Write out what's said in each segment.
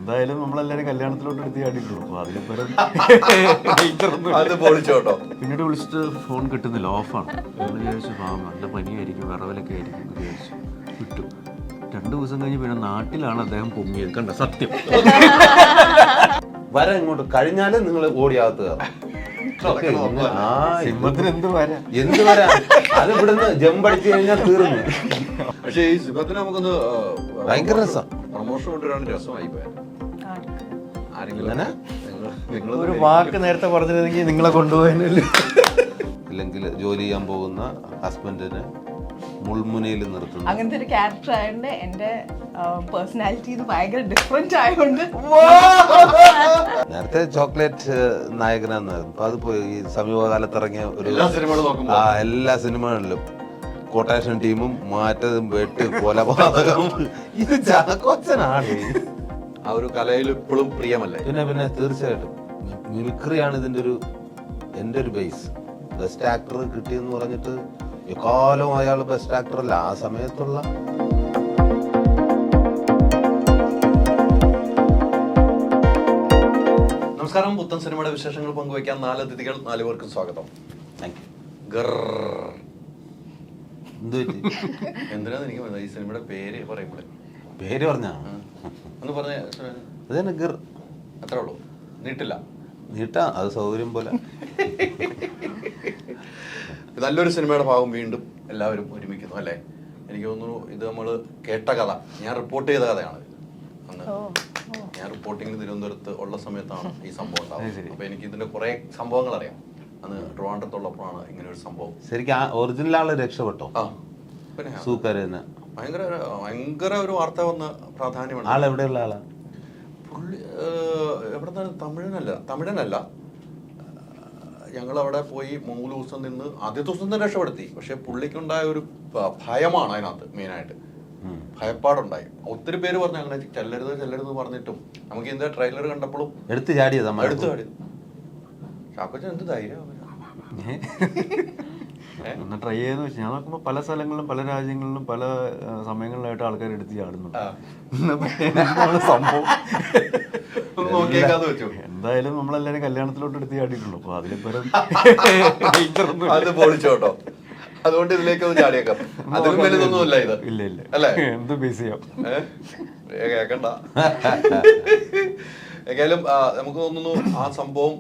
എന്തായാലും നമ്മളെല്ലാരും കല്യാണത്തിലോട്ട് എടുത്ത് ചാടിയിട്ടുള്ളൂ. അപ്പൊ അതിലിപ്പരം പിന്നീട് വിളിച്ചിട്ട് ഫോൺ കിട്ടുന്നില്ല, ഓഫാണ്. ഞങ്ങൾ വിചാരിച്ചു നല്ല പനിയായിരിക്കും, വിറവലൊക്കെ ആയിരിക്കും എന്ന് വിചാരിച്ചു വിട്ടു. 2 ദിവസം കഴിഞ്ഞ് പിന്നെ നാട്ടിലാണ് അദ്ദേഹം പൊങ്ങിയത്. കണ്ട സത്യം വര ഇങ്ങോട്ട് കഴിഞ്ഞാലും നിങ്ങൾ ഓടിയാകത്ത് സിംഹത്തിന് എന്ത് വരാ അത് ഇവിടുന്ന് ജമ്പടിച്ചു കഴിഞ്ഞാൽ തീർന്നു. പക്ഷേ ഈ സിംഹത്തിന് നമുക്കൊന്ന് ഭയങ്കര രസം പ്രമോഷൻ കൊണ്ടുവരാൻ രസമായി പോയത്. ഒരു വാക്ക് നേരത്തെ പറഞ്ഞിരുന്നെങ്കിൽ നിങ്ങളെ കൊണ്ടുപോകാനല്ലേ. ഇല്ലെങ്കിൽ ജോലി ചെയ്യാൻ പോകുന്ന ഹസ്ബൻഡിനെ മുൾമുനയിൽ നിർത്തുന്നു. അങ്ങനത്തെ ഒരു ക്യാരക്ടർ ആയതുകൊണ്ട് എന്റെ പേഴ്സണാലിറ്റി ഭയങ്കര ഡിഫറെന്റ് ആയതുകൊണ്ട് നേരത്തെ ചോക്ലേറ്റ് നായകനായിരുന്നു. അപ്പൊ അത് ഈ സമീപകാലത്ത് ഇറങ്ങിയ ഒരു എല്ലാ സിനിമകളിലും കൊട്ടേഷൻ ടീമും മാറ്റതും വെട്ട് കൊലപാതകം ഇത് ചാക്കോച്ചനാണ്. ആ ഒരു കലയിൽ ഇപ്പോഴും പ്രിയമല്ലേ? പിന്നെ തീർച്ചയായിട്ടും മിമിക്രിയാണ് ഇതിന്റെ എന്റെ ഒരു ബേസ്. ബെസ്റ്റ് ആക്ടർ കിട്ടിയെന്ന് പറഞ്ഞിട്ട് എക്കാലം അയാൾ ബെസ്റ്റ് ആക്ടർ അല്ല, ആ സമയത്തുള്ള നമസ്കാരം. പുത്തൻ സിനിമയുടെ വിശേഷങ്ങൾ പങ്കുവയ്ക്കാൻ 4 അതിഥികൾ, 4 പേർക്കും സ്വാഗതം. എന്തിനാന്ന് എനിക്ക് ഈ സിനിമയുടെ പേര് പറയുമ്പോഴേ പേര് പറഞ്ഞ ഒന്ന് പറഞ്ഞ അതന്നെ ഗിർ. അത്രേ ഉള്ളൂ, നീട്ടില്ല. നീട്ടാ അത് സൗകര്യം പോലെ. നല്ലൊരു സിനിമയുടെ ഭാഗം വീണ്ടും എല്ലാവരും ഒരുമിക്കുന്നു അല്ലേ? എനിക്ക് തോന്നുന്നു ഇത് നമ്മൾ കേട്ട കഥ, ഞാൻ റിപ്പോർട്ട് ചെയ്ത കഥയാണ്. അന്ന് ഞാൻ റിപ്പോർട്ടിങ്ങിന് തിരുവനന്തപുരത്ത് ഉള്ള സമയത്താണ് ഈ സംഭവം ഉണ്ടാവുന്നത്. അപ്പൊ എനിക്ക് ഇതിന്റെ കുറെ സംഭവങ്ങൾ അറിയാം. അന്ന് ട്രിവാൻഡ്രത്തുള്ളപ്പോഴാണ് ഇങ്ങനെ ഒരു സംഭവം. ശരിക്കും ഒറിജിനൽ ആള് രക്ഷപ്പെട്ടോ? പിന്നെ സൂപ്പർ തന്നെ. ഭയങ്കര ഒരു വാർത്ത വന്ന പ്രാധാന്യമാണ്. ആളെവിടെയുള്ള ആളാ? പുള്ളി എവിടെ തമിഴനല്ല. ഞങ്ങൾ അവിടെ പോയി 3 ദിവസം നിന്ന് ആദ്യത്തെ ദിവസം തന്നെ രക്ഷപ്പെടുത്തി. പക്ഷെ പുള്ളിക്കുണ്ടായ ഒരു ഭയമാണ് അതിനകത്ത് മെയിനായിട്ട്. ഭയപ്പാടുണ്ടായി. ഒത്തിരി പേര് പറഞ്ഞു അങ്ങനെ ചെല്ലരുത് പറഞ്ഞിട്ടും നമുക്ക് ഇതിന്റെ ട്രെയിലർ കണ്ടപ്പോഴും എടുത്തു ചാടിയത്. ചാക്കോച്ചൻ എന്ത് ധൈര്യം ഒന്ന് ട്രൈ ചെയ്തെന്ന് വെച്ചാൽ ഞാൻ നോക്കുമ്പോൾ പല സ്ഥലങ്ങളിലും പല രാജ്യങ്ങളിലും പല സമയങ്ങളിലായിട്ട് ആൾക്കാർ എടുത്ത് ചാടുന്നുണ്ട്. സംഭവം എന്തായാലും നമ്മളെല്ലാരും കല്യാണത്തിലോട്ട് എടുത്ത് ചാടിയിട്ടുള്ളൂ. അപ്പൊ അതിലിപ്പരം അത് പൊളിച്ചോട്ടോ. അതുകൊണ്ട് ഇതിലേക്കൊന്നും ചാടിയേക്കാം. അതിലും വലുതൊന്നുമില്ല ഇത്. ഇല്ല അല്ലേ? എന്ത് ബേസ് ചെയ്യാം കേക്കണ്ട. ഏതായാലും നമുക്ക് തോന്നുന്നു ആ സംഭവം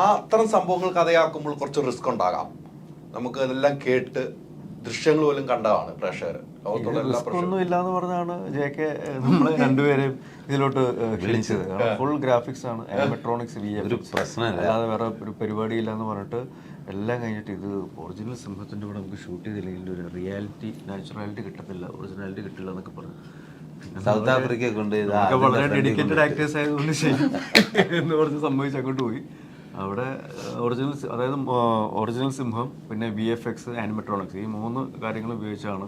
അത്തരം സംഭവങ്ങൾ കഥയാക്കുമ്പോൾ കുറച്ച് റിസ്ക് ഉണ്ടാകാം. നമുക്ക് അതെല്ലാം കേട്ട് ദൃശ്യങ്ങൾ പോലും കണ്ടതാണ് പ്രേക്ഷകർ. ഒന്നും ഇല്ലാന്ന് പറഞ്ഞാണ് JK നമ്മളെ രണ്ടുപേരെയും ഇതിലോട്ട് ക്ഷണിച്ചത്. ഫുൾ ഗ്രാഫിക്സ് ആണ്, ആനിമെട്രോണിക്സ്, അല്ലാതെ വേറെ ഒരു പരിപാടി ഇല്ലാന്ന് പറഞ്ഞിട്ട് എല്ലാം കഴിഞ്ഞിട്ട് ഇത് ഒറിജിനൽ സിംഹത്തിന്റെ കൂടെ നമുക്ക് ഷൂട്ട് ചെയ്തില്ലെങ്കിൽ ഒരു നാച്ചുറാലിറ്റി കിട്ടത്തില്ല, ഒറിജിനാലിറ്റി കിട്ടില്ല എന്നൊക്കെ പറഞ്ഞു. സൗത്ത് ആഫ്രിക്ക കൊണ്ട് വളരെ ഡെഡിക്കേറ്റഡ് ആക്ടേഴ്സ് ആയതുകൊണ്ട് ശരി എന്ന് പറഞ്ഞ് സംഭവിച്ച് അങ്ങോട്ട് പോയി. അവിടെ ഒറിജിനൽ സിംഹം, പിന്നെ VFX, ആനിമെട്രോണിക്സ്, ഈ 3 കാര്യങ്ങൾ ഉപയോഗിച്ചാണ്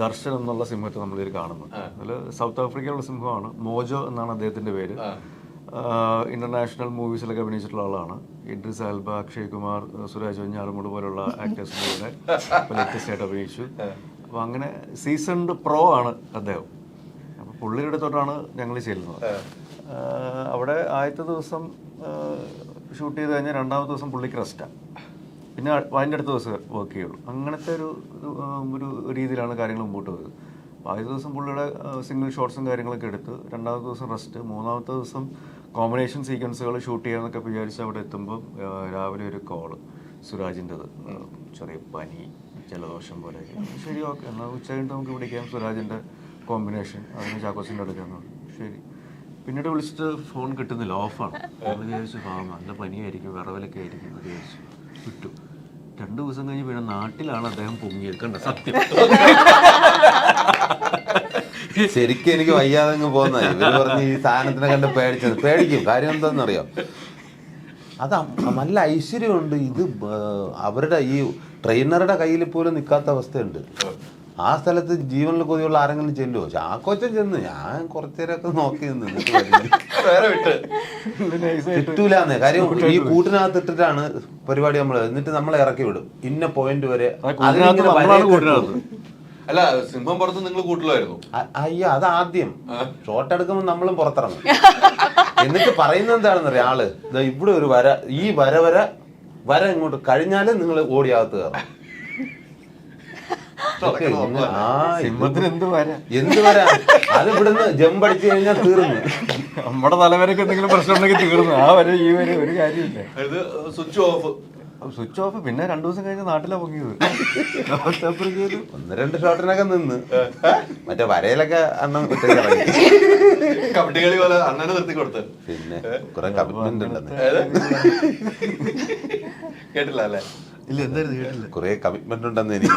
ദർശൻ എന്നുള്ള സിംഹത്തെ നമ്മളിത് കാണുന്നത്. അതിൽ സൗത്ത് ആഫ്രിക്കയിലുള്ള സിംഹമാണ്. മോജോ എന്നാണ് അദ്ദേഹത്തിന്റെ പേര്. ഇന്റർനാഷണൽ മൂവീസിലൊക്കെ അഭിനയിച്ചിട്ടുള്ള ആളാണ്. ഇഡ്രിസ് ആൽബ, അക്ഷയ് കുമാർ, സുരാജ് വെഞ്ഞാറമൂട് പോലുള്ള ആക്ടേഴ്സിന്റെ കൂടെ ലേറ്റസ്റ്റ് ആയിട്ട് അഭിനയിച്ചു. അപ്പോൾ അങ്ങനെ സീസൺഡ് പ്രോ ആണ് അദ്ദേഹം. അപ്പോൾ പുള്ളിയുടെ അടുത്തോട്ടാണ് ഞങ്ങൾ ചെല്ലുന്നത്. അവിടെ ആദ്യത്തെ ദിവസം ഷൂട്ട് ചെയ്ത് കഴിഞ്ഞാൽ 2ാമത്തെ ദിവസം പുള്ളിക്ക് റെസ്റ്റാണ്. പിന്നെ അതിൻ്റെ അടുത്ത ദിവസം വർക്ക് ചെയ്യുള്ളൂ. അങ്ങനത്തെ ഒരു രീതിയിലാണ് കാര്യങ്ങൾ മുമ്പോട്ട് പോയത്. അപ്പോൾ ആദ്യത്തെ ദിവസം പുള്ളിയുടെ സിംഗിൾ ഷോട്ട്സും കാര്യങ്ങളൊക്കെ എടുത്ത് 2ാമത്തെ ദിവസം റെസ്റ്റ്, 3ാമത്തെ ദിവസം കോമ്പിനേഷൻ സീക്വൻസുകൾ ഷൂട്ട് ചെയ്യാമെന്നൊക്കെ വിചാരിച്ച് അവിടെ എത്തുമ്പോൾ രാവിലെ ഒരു കോള് സുരാജിൻ്റെത്. ചെറിയ പനി, ജലദോഷം പോലെ. ശരി, ഓക്കെ, എന്നാൽ ഉച്ച കഴിഞ്ഞിട്ട് നമുക്ക് വിളിക്കാം സുരാജിൻ്റെ കോമ്പിനേഷൻ, അതിന് ചാക്കോസിൻ്റെ എടുക്കാമെന്ന് പറഞ്ഞു. ശരി. പിന്നീട് വിളിച്ചിട്ട് ഫോൺ കിട്ടുന്നില്ല, ഓഫാണ്. നമ്മൾ വിചാരിച്ചു നല്ല പനിയായിരിക്കും, വിറവലൊക്കെ ആയിരിക്കും എന്ന് വിചാരിച്ചു വിട്ടു. 2 ദിവസം കഴിഞ്ഞ് പിന്നെ നാട്ടിലാണ് അദ്ദേഹം പൊങ്ങിയത്. കണ്ട സത്യം ശരിക്കും എനിക്ക് വയ്യാതെ പോകുന്ന ഇവര് പറഞ്ഞ് ഈ സാധനത്തിനെ കണ്ട് പേടിക്കും. കാര്യം എന്താണെന്നറിയാം, അത് നല്ല ഐശ്വര്യമുണ്ട്. ഇത് അവരുടെ ഈ ട്രെയിനറുടെ കയ്യിൽ പോലും നിൽക്കാത്ത അവസ്ഥയുണ്ട്. ആ സ്ഥലത്ത് ജീവനിൽ കൊതിയുള്ള ആരെങ്കിലും ചെല്ലുമോ? ചാക്കോച്ചൻ ചെന്ന് ഞാൻ കുറച്ചേരൊക്കെ നോക്കി കിട്ടൂലെന്നേ. കാര്യം ഈ കൂട്ടിനകത്ത് ഇട്ടിട്ടാണ് പരിപാടി നമ്മൾ. എന്നിട്ട് നമ്മളെ ഇറക്കി വിടും ഇന്ന പോയിന്റ് വരെ. അല്ല സിംഹം പുറത്ത് നിങ്ങൾ കൂട്ടിലായിരുന്നു. അയ്യോ അത് ആദ്യം ഷോട്ട് എടുക്കുമ്പോൾ നമ്മളും പുറത്തിറങ്ങും. എന്നിട്ട് പറയുന്നത് എന്താണെന്നറിയാം ആള്, ദാ ഇവിടെ ഒരു വര, ഈ വര ഇങ്ങോട്ട് കഴിഞ്ഞാലേ നിങ്ങൾ ഓടിയാകത്ത് കയറും. സിംഹത്തിന് എന്ത് വരാ എന്ത് വര, അത് ഇവിടുന്ന് ജമ്പടിച്ചു കഴിഞ്ഞാൽ തീർന്നു. നമ്മുടെ തലവരക്ക് എന്തെങ്കിലും പ്രശ്നം ഉണ്ടെങ്കിൽ തീർന്നു. ആ വരെ ഈ വരെ ഒരു കാര്യമില്ല. ഇത് സ്വിച്ച് ഓഫ്. Switch off. പിന്നെ 2 ദിവസം കഴിഞ്ഞ് നാട്ടിലാ പൊങ്ങിയത്. 1-2 ഷോട്ടിനൊക്കെ നിന്ന് മറ്റേ വരയിലൊക്കെ അണ്ണൻ കബഡി കളി പോലെ അണ്ണനെ നിർത്തി കൊടുത്ത്. പിന്നെ കുറെ കമ്മിറ്റ്മെന്റ് ഉണ്ടെന്ന് കേട്ടില്ല അല്ലേ? ഇല്ല, എന്തായിരുന്നു കേട്ടില്ല. കുറെ കമ്മിറ്റ്മെന്റ് ഉണ്ടെന്ന് എനിക്ക്.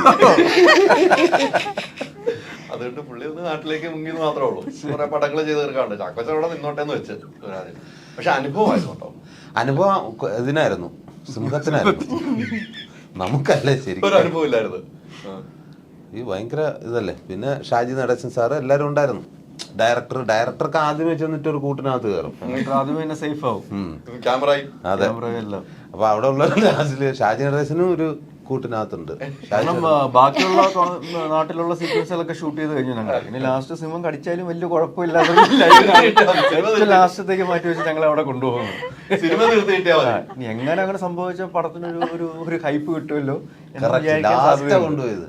അതുകൊണ്ട് പുള്ളി ഒന്ന് നാട്ടിലേക്ക് മുങ്ങിയെന്ന് മാത്രമേ ഉള്ളൂ. കുറെ പടങ്ങൾ ചെയ്ത് തീർക്കാണ്ട് ചാക്കോച്ചവിടെ നിന്നോട്ടെന്ന് വെച്ച്. പക്ഷെ അനുഭവമായിരുന്നു കേട്ടോ. അനുഭവം ഇതിനായിരുന്നു, സിംഹത്തിനായിരുന്നു. നമുക്കല്ലേ ശരി ഒരു അനുഭവം ഇല്ലായിരുന്നു. ഈ ഭയങ്കര ഇതല്ലേ. പിന്നെ ഷാജി നടേശൻ സാറ് എല്ലാരും ഉണ്ടായിരുന്നു. ഡയറക്ടർക്ക് ആദ്യമേ ചെന്നിട്ട് ഒരു കൂട്ടിനകത്ത് കയറും. ആദ്യമേ സേഫ് ആവും. ക്യാമറയും അതെ. എല്ലാം. അപ്പൊ അവിടെ ഉള്ള ലാസ്റ്റില് ഷാജി നടേശനും ഒരു കൂട്ടിനകത്തുണ്ട്. കാരണം ബാക്കിയുള്ള നാട്ടിലുള്ള സീക്വൻസുകളൊക്കെ ഷൂട്ട് ചെയ്ത് കഴിഞ്ഞു ഞങ്ങൾ. ഇനി ലാസ്റ്റ് സിംഹം കടിച്ചാലും വലിയ കുഴപ്പമില്ലാതെ ലാസ്റ്റത്തേക്ക് മാറ്റി വെച്ച് ഞങ്ങൾ അവിടെ കൊണ്ടുപോകുന്നു. സിനിമ തീർത്ത് കിട്ടിയാൽ ഇനി എങ്ങനെ അങ്ങനെ സംഭവിച്ച പടത്തിനൊരു ഒരു ഹൈപ്പ് കിട്ടുമല്ലോ കൊണ്ടുപോയത്.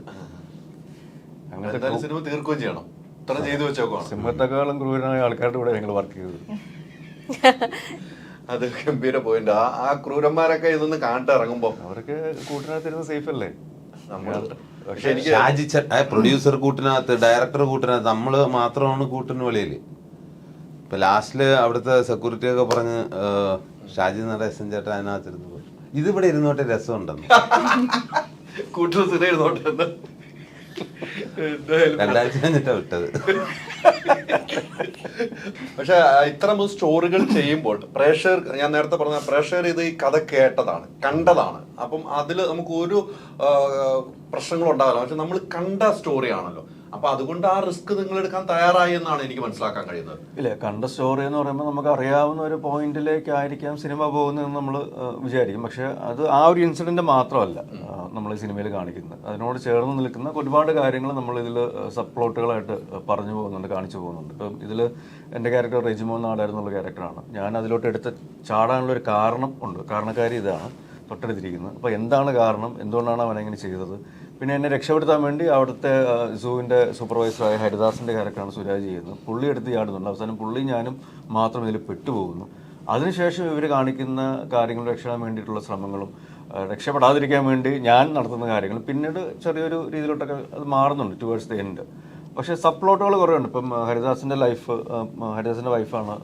അങ്ങനത്തെ സിനിമ തീർക്കുകയും ചെയ്യണം. ഇത്ര ചെയ്തു വെച്ചേക്കുവാണ്. സിംഹത്തെക്കാളും ക്രൂരനായ ആൾക്കാരുടെ കൂടെ ഞങ്ങൾ വർക്ക് ചെയ്തത്. അത് ഗംഭീര പോയിന്റ്. ആ ക്രൂരന്മാരൊക്കെ ഇതൊന്ന് കാണട്ടെ ഇറങ്ങുമ്പോ. അവർക്ക് കൂട്ടിനകത്തിരുന്ന് സേഫ് അല്ലേ? പക്ഷെ എനിക്ക് ഷാജി പ്രൊഡ്യൂസർ കൂട്ടിനകത്ത്, ഡയറക്ടർ കൂട്ടിനകത്ത്, നമ്മള് മാത്രമാണ് കൂട്ടിന് വെളിയില്. ഇപ്പൊ ലാസ്റ്റില് അവിടുത്തെ സെക്യൂരിറ്റി ഒക്കെ പറഞ്ഞ് ഷാജി നടേശൻ ചേട്ടൻ അതിനകത്തിരുന്ന് പോയി, ഇതിവിടെ ഇരുന്നോട്ടെ രസമുണ്ടെന്ന്. കൂട്ടിന് സ്ഥിരം ഇരുന്നോട്ടെ. 2 ആഴ്ച കഴിഞ്ഞിട്ടാ വിട്ടത്. പക്ഷെ ഇത്തരം സ്റ്റോറികൾ ചെയ്യുമ്പോൾ പ്രേക്ഷകർ, ഞാൻ നേരത്തെ പറഞ്ഞ പ്രേക്ഷകർ ഇത് ഈ കഥ കേട്ടതാണ്, കണ്ടതാണ്. അപ്പം അതിൽ നമുക്ക് ഒരു പ്രശ്നങ്ങളും ഉണ്ടാവില്ല. പക്ഷെ നമ്മൾ കണ്ട സ്റ്റോറിയാണല്ലോ. അപ്പൊ അതുകൊണ്ട് ആ റിസ്ക് നിങ്ങൾ എടുക്കാൻ തയ്യാറായി എന്നാണ് എനിക്ക് മനസ്സിലാക്കാൻ കഴിയുന്നത്. ഇല്ല, കണ്ട സ്റ്റോറി എന്ന് പറയുമ്പോൾ നമുക്ക് അറിയാവുന്ന ഒരു പോയിന്റിലേക്കായിരിക്കാം സിനിമ പോകുന്നതെന്ന് നമ്മൾ വിചാരിക്കും. പക്ഷെ അത് ആ ഒരു ഇൻസിഡന്റ് മാത്രമല്ല നമ്മൾ ഈ സിനിമയിൽ കാണിക്കുന്നത്. അതിനോട് ചേർന്ന് നിൽക്കുന്ന ഒരുപാട് കാര്യങ്ങൾ നമ്മൾ ഇതിൽ സബ് പ്ലോട്ടുകളായിട്ട് പറഞ്ഞു പോകുന്നുണ്ട്, കാണിച്ചു പോകുന്നുണ്ട്. ഇപ്പം ഇതിൽ എൻ്റെ ക്യാരക്ടർ റെജിമോൻ നാടായിരുന്നുള്ള ക്യാരക്ടറാണ്. ഞാൻ അതിലോട്ട് എടുത്ത് ചാടാനുള്ള ഒരു കാരണം ഉണ്ട്. കാരണക്കാരി ഇതാണ് തൊട്ടടുത്തിരിക്കുന്നത്. അപ്പോൾ എന്താണ് കാരണം, എന്തുകൊണ്ടാണ് അവൻ അങ്ങനെ ചെയ്തത്, പിന്നെ എന്നെ രക്ഷപ്പെടുത്താൻ വേണ്ടി അവിടുത്തെ സൂവിൻ്റെ സൂപ്പർവൈസറായ ഹരിദാസിൻ്റെ ക്യാരക്ടറാണ് സുരാജ് ചെയ്യുന്നത്. പുള്ളി എടുത്ത് ചാടുന്നുണ്ട്. അവസാനം പുള്ളി ഞാനും മാത്രം ഇതിൽ പെട്ടുപോകുന്നു. അതിനുശേഷം ഇവർ കാണിക്കുന്ന കാര്യങ്ങൾ രക്ഷപ്പെടാൻ വേണ്ടിയിട്ടുള്ള ശ്രമങ്ങളും രക്ഷപ്പെടാതിരിക്കാൻ വേണ്ടി ഞാൻ നടത്തുന്ന കാര്യങ്ങൾ പിന്നീട് ചെറിയൊരു രീതിയിലോട്ടൊക്കെ അത് മാറുന്നുണ്ട് ടുവേഴ്സ് ദി എൻഡ്. പക്ഷേ സബ് പ്ലോട്ടുകൾ കുറേ ഉണ്ട്. ഇപ്പം ഹരിദാസിൻ്റെ വൈഫാണ്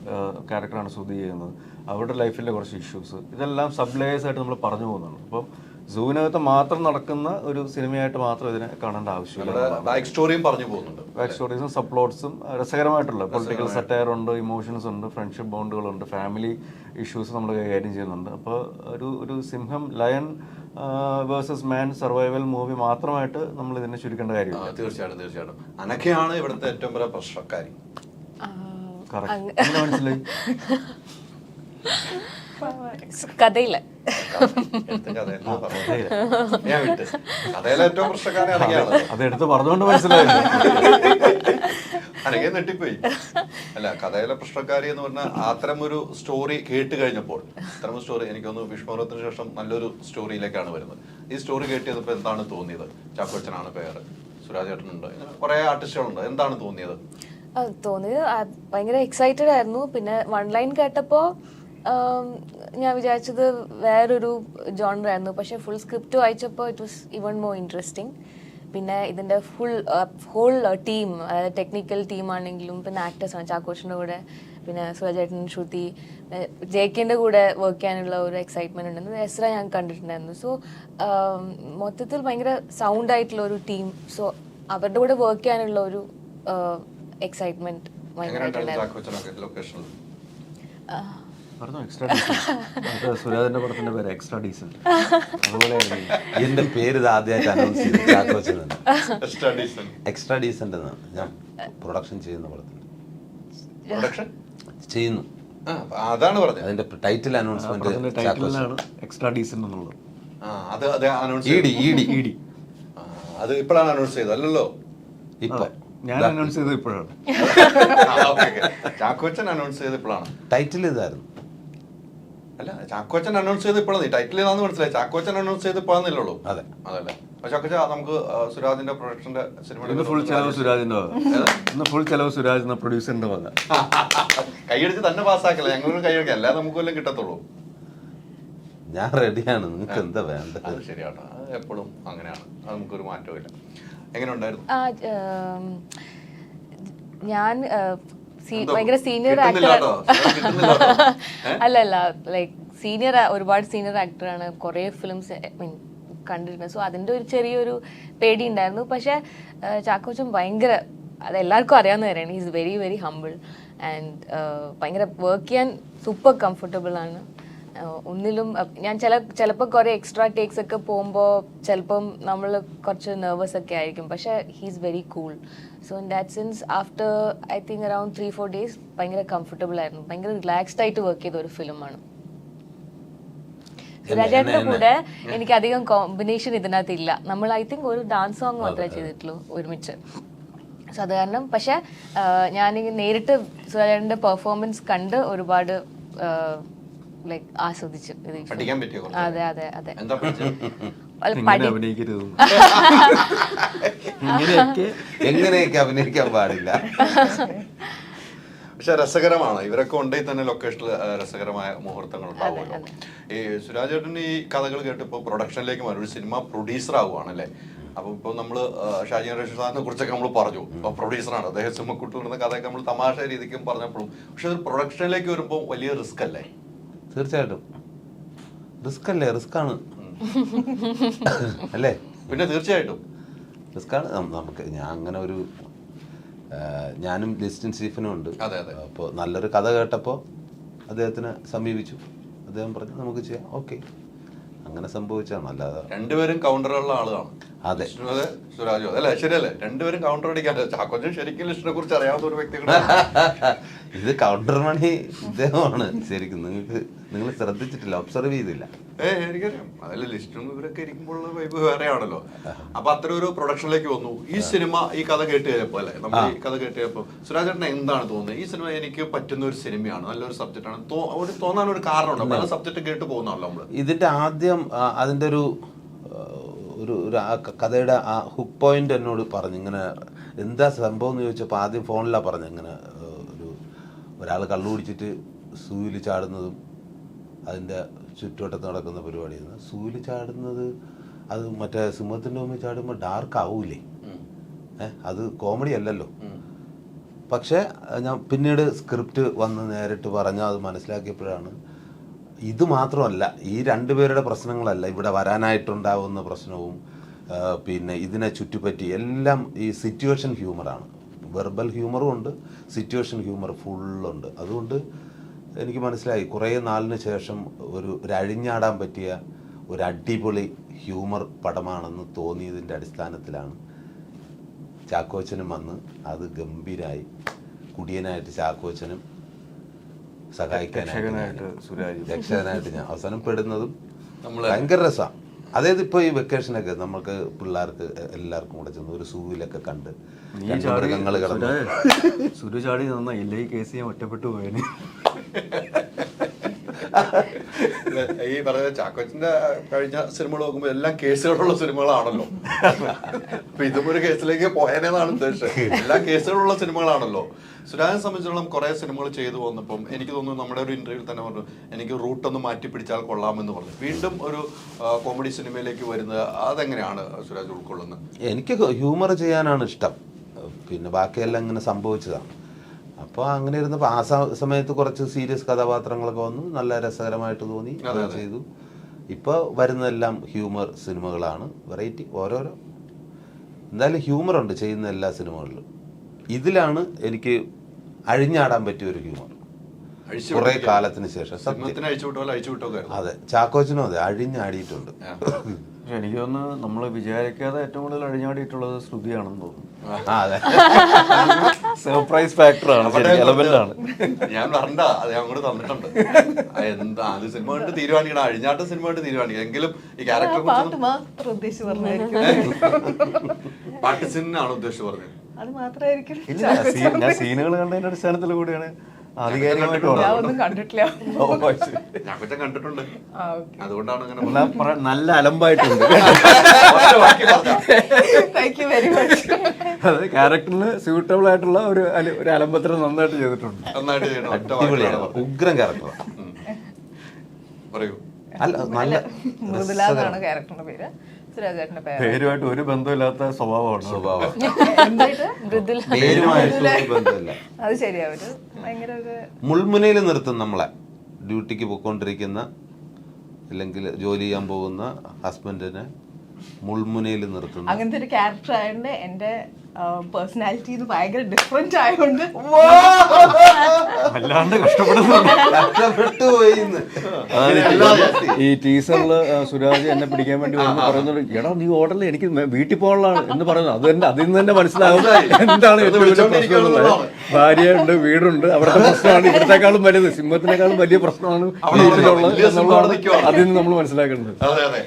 ക്യാരക്ടറാണ് സുധി ചെയ്യുന്നത്. അവരുടെ ലൈഫിലെ കുറച്ച് ഇഷ്യൂസ്, ഇതെല്ലാം സബ് ലേയേഴ്സായിട്ട് നമ്മൾ പറഞ്ഞു പോകുന്നുണ്ട്. അപ്പം സൂവിനകത്ത് മാത്രം നടക്കുന്ന ഒരു സിനിമയായിട്ട് മാത്രം ഇതിനെ കാണേണ്ട ആവശ്യമില്ല. ബാക്ക് സ്റ്റോറിയും പറഞ്ഞു പോകുന്നുണ്ട്. ബാക്ക് സ്റ്റോറീസും സബ് പ്ലോട്ട്സും രസകരമായിട്ടുള്ള പൊളിറ്റിക്കൽ സറ്റയർ ഉണ്ട്, ഇമോഷൻസ് ഉണ്ട്, ഫ്രണ്ട്ഷിപ്പ് ബോണ്ടുകളുണ്ട്, ഫാമിലി ഇഷ്യൂസ് നമ്മൾ കൈകാര്യം ചെയ്യുന്നുണ്ട്. അപ്പോൾ ഒരു സിംഹം ലയൺ വേഴ്സസ് മാൻ സർവൈവൽ മൂവി മാത്രമായിട്ട് നമ്മൾ ഇതിനെ ചുരുക്കേണ്ട കാര്യമില്ല. തീർച്ചയായിട്ടും അനക്കയാണ് ഇവിടുത്തെ ഏറ്റവും വലിയ പ്രശ്നക്കാരി. കറക്റ്റ് മനസ്സിലായി. കഥയില്ല കഥയിലെ ഏറ്റവും പ്രശ്നക്കാരി അനക്കയാണ്. അതെടുത്ത് പറഞ്ഞുകൊണ്ട് മനസ്സിലായില്ല. അനക്കെ നെട്ടിപ്പോയി. അല്ല, കഥയിലെ പ്രശ്നക്കാരി എന്ന് പറഞ്ഞാൽ അത്തരം ഒരു സ്റ്റോറി കേട്ട് കഴിഞ്ഞപ്പോൾ, അത്തരം സ്റ്റോറി എനിക്കൊന്ന് വിഷ്ണുപർവത്തിന് ശേഷം നല്ലൊരു സ്റ്റോറിയിലേക്കാണ് വരുന്നത്. ഈ സ്റ്റോറി കേട്ട് ചെയ്തപ്പോൾ എന്താണ് തോന്നിയത്? ചാക്കോച്ചനാണ് പേര്, സുരാജ് ചേട്ടനുണ്ട്, ഇങ്ങനെ കുറെ ആർട്ടിസ്റ്റുകളുണ്ട്. എന്താണ് തോന്നിയത്? ഭയങ്കര എക്സൈറ്റഡ് ആയിരുന്നു. പിന്നെ 1 ലൈൻ കേട്ടപ്പോ ഞാൻ വിചാരിച്ചത് വേറൊരു ജോണർ ആയിരുന്നു. പക്ഷെ ഫുൾ സ്ക്രിപ്റ്റ് വായിച്ചപ്പോൾ it was even more interesting. പിന്നെ ഇതിൻ്റെ ഹോൾ ടീം, അതായത് ടെക്നിക്കൽ ടീമാണെങ്കിലും പിന്നെ ആക്ടേഴ്സാണ്, ചാക്കോച്ചിൻ്റെ കൂടെ പിന്നെ സുരാജേട്ടൻ, ശ്രുതി, ജെയ്ക്കിൻ്റെ കൂടെ വർക്ക് ചെയ്യാനുള്ള ഒരു എക്സൈറ്റ്മെൻറ്റ് ഉണ്ടെന്ന് എസ്ര ഞാൻ കണ്ടിട്ടുണ്ടായിരുന്നു. സോ മൊത്തത്തിൽ ഭയങ്കര സൗണ്ട് ആയിട്ടുള്ള ഒരു ടീം. സോ അവരുടെ കൂടെ വർക്ക് ചെയ്യാനുള്ള ഒരു എക്സൈറ്റ്മെൻറ്റ് ലൊക്കേഷനിൽ സുരാജിന്റെ പടത്തിന്റെ പേര് എക്സ്ട്രാ ഡീസന്റ്. എന്റെ പേര് ഇത് ആദ്യമായിട്ട് അനൗൺസ് ചെയ്തു ചാക്കോച്ചൻ. എക്സ്ട്രാ ഡീസന്റ് എന്നാണ് ഞാൻ പ്രൊഡക്ഷൻ ചെയ്യുന്ന പടത്തിന് ചെയ്യുന്നു. അതാണ് പറഞ്ഞത്. അതിന്റെ ടൈറ്റിൽ അനൗൺസ്മെന്റ് എക്സ്ട്രാ ഡീസന്റ് എന്നുള്ളത്. അത് ഇപ്പോഴാണ് അനൗൺസ് ചെയ്തത് അല്ലല്ലോ? ഇപ്പൊ ഞാൻ അനൗൺസ് ചെയ്തത് ഇപ്പോഴാണ്. ചാക്കോച്ചൻ അനൗൺസ് ചെയ്ത് ഇപ്പോഴാണ്. ടൈറ്റിൽ ഇതായിരുന്നു. അല്ല, ചാക്കോച്ചൻ അനൗൺസ് ചെയ്ത് ഇപ്പോഴാണ്. ടൈറ്റിൽ ഏതാന്ന് മനസ്സിലായി. ചാക്കോച്ചൻ അനൗൺസ് ചെയ്ത് ഇപ്പോഴാന്നില്ലുള്ളൂ. അതെ. അതല്ലേ. പക്ഷെ ചാക്കോച്ച നമുക്ക് സുരാജിന്റെ പ്രൊഡക്ഷന്റെ ഇന്ന് ഫുൾ ചെലവ് സുരാജിന്റെ വക. ഇന്ന് ഫുൾ ചെലവ് സുരാജ് എന്ന പ്രൊഡ്യൂസറിന്റെ വക. കൈയടിച്ച് തന്നെ പാസ്സാക്കല്ല, ഞങ്ങളൊരു കൈയടിക്കാം, അല്ലാതെ നമുക്ക് വല്ലതും കിട്ടത്തുള്ളൂ. ഞാൻ റെഡിയാണ്, നിങ്ങൾക്ക് എന്താ വേണ്ടത്? അത് ശരിയാട്ടോ, അത് എപ്പോഴും അങ്ങനെയാണ്, അത് നമുക്കൊരു മാറ്റവും ഇല്ല. എങ്ങനെ ഉണ്ടായിരുന്നു? ഞാൻ ഭയങ്കര സീനിയർ ആക്ടർ അല്ല ലൈക്ക് സീനിയർ, ഒരുപാട് സീനിയർ ആക്ടറാണ്, കുറേ ഫിലിംസ് കണ്ടിരുന്നത്. സോ അതിൻ്റെ ഒരു ചെറിയൊരു പേടി ഉണ്ടായിരുന്നു. പക്ഷേ ചാക്കോച്ചൻ ഭയങ്കര, അതെല്ലാവർക്കും അറിയാവുന്ന കാര്യമാണ്, is very very humble and ഭയങ്കര വർക്ക് ചെയ്യാൻ സൂപ്പർ കംഫർട്ടബിൾ ആണ്. ഒന്നിലും ഞാൻ ചിലപ്പോൾ കുറേ എക്സ്ട്രാ ടേക്സ് ഒക്കെ പോകുമ്പോൾ ചിലപ്പം നമ്മൾ കുറച്ച് നെർവസ് ഒക്കെ ആയിരിക്കും. പക്ഷേ he's very cool. So in that sense after I think around 3-4 days ഭയങ്കര കംഫർട്ടബിൾ ആയിരുന്നു. ഭയങ്കര റിലാക്സ്ഡ് ആയിട്ട് വർക്ക് ചെയ്ത ഒരു ഫിലിമാണ്. സുരാജേട്ടൻ്റെ കൂടെ എനിക്ക് അധികം കോമ്പിനേഷൻ ഇതിനകത്ത് ഇല്ല. നമ്മൾ ഐ തിങ്ക് ഒരു ഡാൻസ് സോങ് മാത്രമേ ചെയ്തിട്ടുള്ളൂ ഒരുമിച്ച്. സോ അത് കാരണം പക്ഷേ ഞാൻ നേരിട്ട് സുരാജേട്ടൻ്റെ പെർഫോമൻസ് കണ്ട് ഒരുപാട് ലൈക്ക് ആസ്വദിച്ചു. പഠിക്കാൻ പറ്റിയോ? അതെ അതെ അതെ. അഭിനയിക്കരുത്, എങ്ങനെയൊക്കെ അഭിനയിക്കാൻ പാടില്ല. പക്ഷെ രസകരമാണ്, ഇവരൊക്കെ ഉണ്ടെങ്കിൽ തന്നെ ലൊക്കേഷനിൽ രസകരമായ മുഹൂർത്തങ്ങൾ ഉണ്ടാവുമല്ലോ. ഈ സുരാജ് ചേട്ടൻ ഈ കഥകൾ കേട്ടിപ്പോൾ പ്രൊഡക്ഷനിലേക്ക് മാറി ഒരു സിനിമ പ്രൊഡ്യൂസർ ആവുകയാണല്ലേ. അപ്പൊ ഇപ്പൊ നമ്മള് ഷാജി റഷീദ് സാറിനെ കുറിച്ചൊക്കെ നമ്മൾ പറഞ്ഞു, ഇപ്പൊ പ്രൊഡ്യൂസറാണ് അദ്ദേഹം. സിനിമക്കുട്ടിൽ നിന്ന് കഥയൊക്കെ നമ്മൾ തമാശ രീതിക്കും പറഞ്ഞപ്പോഴും, പക്ഷെ ഒരു പ്രൊഡക്ഷനിലേക്ക് വരുമ്പോൾ വലിയ റിസ്ക് അല്ലേ? തീർച്ചയായിട്ടും റിസ്ക് അല്ലേ? റിസ്ക് ആണ് അല്ലേ? പിന്നെ തീർച്ചയായിട്ടും റിസ്ക് ആണ്. നമുക്ക് ഞാൻ അങ്ങനെ ഒരു ഞാനും ലിസ്റ്റിൻ സ്റ്റീഫനും ഉണ്ട്. അപ്പോൾ നല്ലൊരു കഥ കേട്ടപ്പോൾ അദ്ദേഹത്തിനെ സമീപിച്ചു. അദ്ദേഹം പറഞ്ഞു നമുക്ക് ചെയ്യാം, ഓക്കെ, അങ്ങനെ സംഭവിച്ചാണ്. അല്ലാതെ രണ്ടുപേരും കൗണ്ടറുള്ള ആളാണ്. അതെ, സുരാജോ അല്ലേ? ശരിയല്ലേ? രണ്ടുപേരും കൗണ്ടർ അടിക്കാൻ. ചാക്കോച്ചൻ ശരിക്കും ലിസ്റ്റിനെ കുറിച്ച് അറിയാവുന്ന ഒരു വ്യക്തികളാണ്. ഇത് കൗണ്ടർ മണി ഇദ്ദേഹമാണ് ശരിക്കും. നിങ്ങൾ ശ്രദ്ധിച്ചിട്ടില്ല, ഒബ്സർവ് ചെയ്തില്ല. എനിക്കറിയാം, അതല്ല ലിസ്റ്റും ഇവരൊക്കെ ഇരിക്കുമ്പോഴുള്ള വൈബ് വേറെയാണല്ലോ. അപ്പൊ അത്ര ഒരു പ്രൊഡക്ഷനിലേക്ക് വന്നു. ഈ സിനിമ, ഈ കഥ കേട്ട് കഴിഞ്ഞപ്പോ അല്ലെ, നമ്മൾ ഈ കഥ കേട്ട് കഴിഞ്ഞപ്പോ സുരാജേട്ടന് എന്താണ് തോന്നുന്നത്? ഈ സിനിമ എനിക്ക് പറ്റുന്ന ഒരു സിനിമയാണ്, നല്ലൊരു സബ്ജക്റ്റ് ആണ് തോന്നാൻ ഒരു കാരണമുണ്ടോ? പല സബ്ജക്ട് കേട്ട് പോകുന്നതാണല്ലോ നമ്മള്. ഇതിന്റെ ആദ്യം അതിന്റെ ഒരു കഥയുടെ ആ ഹുക്ക് പോയിന്റ് എന്നോട് പറഞ്ഞു, ഇങ്ങനെ എന്താ സംഭവം എന്ന് ചോദിച്ചപ്പോൾ ആദ്യം ഫോണിലാണ് പറഞ്ഞു, ഇങ്ങനെ ഒരാൾ കള്ളു കുടിച്ചിട്ട് സൂയിൽ ചാടുന്നതും അതിൻ്റെ ചുറ്റുവട്ടത്ത് നടക്കുന്ന പരിപാടിയാണ്. സൂയിൽ ചാടുന്നത് അത് മറ്റേ സിംഹത്തിൻ്റെ മുമ്പിൽ ചാടുമ്പോൾ ഡാർക്ക് ആവൂലേ? അത് കോമഡി അല്ലല്ലോ. പക്ഷേ ഞാൻ പിന്നീട് സ്ക്രിപ്റ്റ് വന്ന് നേരിട്ട് പറഞ്ഞാൽ അത് മനസ്സിലാക്കിയപ്പോഴാണ് ഇത് മാത്രമല്ല, ഈ രണ്ടുപേരുടെ പ്രശ്നങ്ങളല്ല, ഇവിടെ വരാനായിട്ടുണ്ടാവുന്ന പ്രശ്നവും പിന്നെ ഇതിനെ ചുറ്റിപ്പറ്റി എല്ലാം ഈ സിറ്റുവേഷൻ ഹ്യൂമറാണ്. വെർബൽ ഹ്യൂമറും ഉണ്ട്, സിറ്റുവേഷൻ ഹ്യൂമർ ഫുള്ളുണ്ട്. അതുകൊണ്ട് എനിക്ക് മനസ്സിലായി കുറേ നാളിന് ശേഷം ഒരു അഴിഞ്ഞാടാൻ പറ്റിയ ഒരു അടിപൊളി ഹ്യൂമർ പടമാണെന്ന് തോന്നിയതിൻ്റെ അടിസ്ഥാനത്തിലാണ് ചാക്കോച്ചനും വന്ന് അത് ഗംഭീരമായി. കുടിയനായിട്ട് ചാക്കോച്ചനും സഹായിക്കാനായിട്ട് രക്ഷകനായിട്ട് ഞാൻ അവസാനം പെടുന്നതും ഭയങ്കര രസമാണ്. അതായത് ഇപ്പോൾ ഈ വെക്കേഷനൊക്കെ നമുക്ക് പിള്ളേർക്ക് എല്ലാവർക്കും കൂടെ ചെന്ന് ഒരു സൂവിലൊക്കെ കണ്ട് മൃഗങ്ങൾ കിടന്ന് സുരു ചാടി നന്നായില്ല, ഈ കേസ് ഞാൻ ഒറ്റപ്പെട്ടു പോയേനെ. ഈ പറഞ്ഞ ചാക്കോച്ചിന്റെ കഴിഞ്ഞ സിനിമകൾ നോക്കുമ്പോൾ എല്ലാം കേസുകളുള്ള സിനിമകളാണല്ലോ. അപ്പൊ ഇതും ഒരു കേസിലേക്ക് പോയനെന്നാണ് ഉദ്ദേശിച്ചത്. എല്ലാം കേസുകളുള്ള സിനിമകളാണല്ലോ. സുരാജിനെ സംബന്ധിച്ചിടത്തോളം കുറെ സിനിമകൾ ചെയ്തു വന്നപ്പം എനിക്ക് തോന്നുന്നു നമ്മുടെ ഒരു ഇന്റർവ്യൂവിൽ തന്നെ പറഞ്ഞു, എനിക്ക് റൂട്ടൊന്ന് മാറ്റി പിടിച്ചാൽ കൊള്ളാമെന്ന് പറഞ്ഞു. വീണ്ടും ഒരു കോമഡി സിനിമയിലേക്ക് വരുന്നത് അതെങ്ങനെയാണ് സുരാജ് ഉൾക്കൊള്ളുന്നത്? എനിക്ക് ഹ്യൂമർ ചെയ്യാനാണ് ഇഷ്ടം, പിന്നെ ബാക്കിയെല്ലാം ഇങ്ങനെ സംഭവിച്ചതാണ്. അപ്പോൾ അങ്ങനെ ഇരുന്നപ്പോൾ ആ സമയത്ത് കുറച്ച് സീരിയസ് കഥാപാത്രങ്ങളൊക്കെ വന്നു, നല്ല രസകരമായിട്ട് തോന്നി, അത് ചെയ്തു. ഇപ്പോൾ വരുന്നതെല്ലാം ഹ്യൂമർ സിനിമകളാണ്, വെറൈറ്റി ഓരോരോ. എന്തായാലും ഹ്യൂമറുണ്ട് ചെയ്യുന്ന എല്ലാ സിനിമകളിലും. ഇതിലാണ് എനിക്ക് അഴിഞ്ഞാടാൻ പറ്റിയ ഒരു ഹ്യൂമർ കുറെ കാലത്തിന് ശേഷം. അതെ, ചാക്കോച്ചനും അതെ അഴിഞ്ഞാടിയിട്ടുണ്ട്. എനിക്ക് തോന്നുന്നു നമ്മൾ വിചാരിക്കാതെ ഏറ്റവും കൂടുതൽ അഴിഞ്ഞാടിയിട്ടുള്ളത് ശ്രുതിയാണെന്ന് തോന്നുന്നു. അതെ, സർപ്രൈസ് ഫാക്ടറാണ്, എലമെന്റാണ്. ഞാൻ പറഞ്ഞ അത് അങ്ങോട്ട് തന്നിട്ടുണ്ട്. എന്താ അത് സിനിമ കണ്ട് തീരുമാനിക്കണം, അഴിഞ്ഞാട്ട സിനിമ കണ്ട് തീരുമാനിക്കണം. എങ്കിലും ഈ ക്യാരക്ടർ പാട്ട് സീനാണ് ഉദ്ദേശിച്ച് പറഞ്ഞത്. അത് മാത്രമായിരിക്കും ഇല്ല ഞാൻ സീനുകൾ കണ്ടതിന്റെ അടിസ്ഥാനത്തിൽ കൂടിയാണ് ആധികാരികമായിട്ട് ഞാൻ പറഞ്ഞത്. ഒന്നും കണ്ടിട്ടില്ല. ഓ, ശരി. ഞാൻ കൊച്ചൻ കണ്ടിട്ടുണ്ട്, ആ, okay. അതുകൊണ്ടാണ് അങ്ങനെ എന്നാ നല്ല അലമ്പായിട്ടുണ്ട്. Thank you very much. അത് ക്യാരക്ടറിന് സ്യൂട്ടബിൾ ആയിട്ടുള്ള ഒരു ഒരു അലമ്പത്തിന് നന്നായിട്ട് ചെയ്തിട്ടുണ്ട്. നന്നായിട്ട് ചെയ്യണം. ഒറ്റ അടിപൊളിയാണ്, വാക്കിലാണ്. ഉഗ്രം ക്യാരക്ടർ. പറയൂ. അല്ല നല്ല മൃദുല എന്നാണ് ക്യാരക്ടറിന്റെ പേര്. സുരാജേട്ടന്റെ പേര് പേരുമായിട്ട് ഒരു ബന്ധമില്ലാത്ത സ്വഭാവമാണ്. സ്വഭാവം എന്തായിട്ട് മൃദുല. പേരുമായിട്ട് ഒരു ബന്ധമില്ല. അത് ശരിയാ, ഒരു ഭയങ്കര ഒരു മുൾമുനയിൽ നിർത്തും നമ്മളെ. ഡ്യൂട്ടിക്ക് പോയിക്കൊണ്ടിരിക്കുന്ന അല്ലെങ്കിൽ ജോലി ചെയ്യാൻ പോകുന്ന ഹസ്ബൻഡിനെ മുൾമുനയിൽ നിർത്തുന്ന അങ്ങനത്തെ ഒരു ക്യാരക്ടർ ആയതുകൊണ്ട് എന്റെ പേഴ്സണാലിറ്റി ഇത് ഭയങ്കര ഡിഫറെന്റ് ആയതുകൊണ്ട് വല്ലാണ്ട് കഷ്ടപ്പെടുന്നുണ്ട്. കഷ്ടപ്പെട്ടു പോയിന്ന്. ഈ ടീസറിൽ സുരാജ് എന്നെ പിടിക്കാൻ വേണ്ടി വരുമ്പോൾ പറയുന്നത്, എടാ നീ ഓർഡറിൽ എനിക്ക് വീട്ടിൽ പോകാനുള്ളതാണ് എന്ന് പറയുന്നത്. അത് തന്നെ അതിൽ നിന്ന് തന്നെ മനസ്സിലാവും എന്താണ് ഏറ്റവും വലിയ പ്രശ്നം എന്നുള്ളത്. ഭാര്യയുണ്ട്, വീടുണ്ട്, അവിടുത്തെ പ്രശ്നമാണ് ഇവിടത്തെക്കാളും വലുത്, സിംഹത്തിനേക്കാളും വലിയ പ്രശ്നമാണ് വീട്ടിലുള്ളത് എന്നുള്ളതാണ് അതിൽ നിന്ന് നമ്മൾ മനസ്സിലാക്കേണ്ടത്. അതെ അതെ,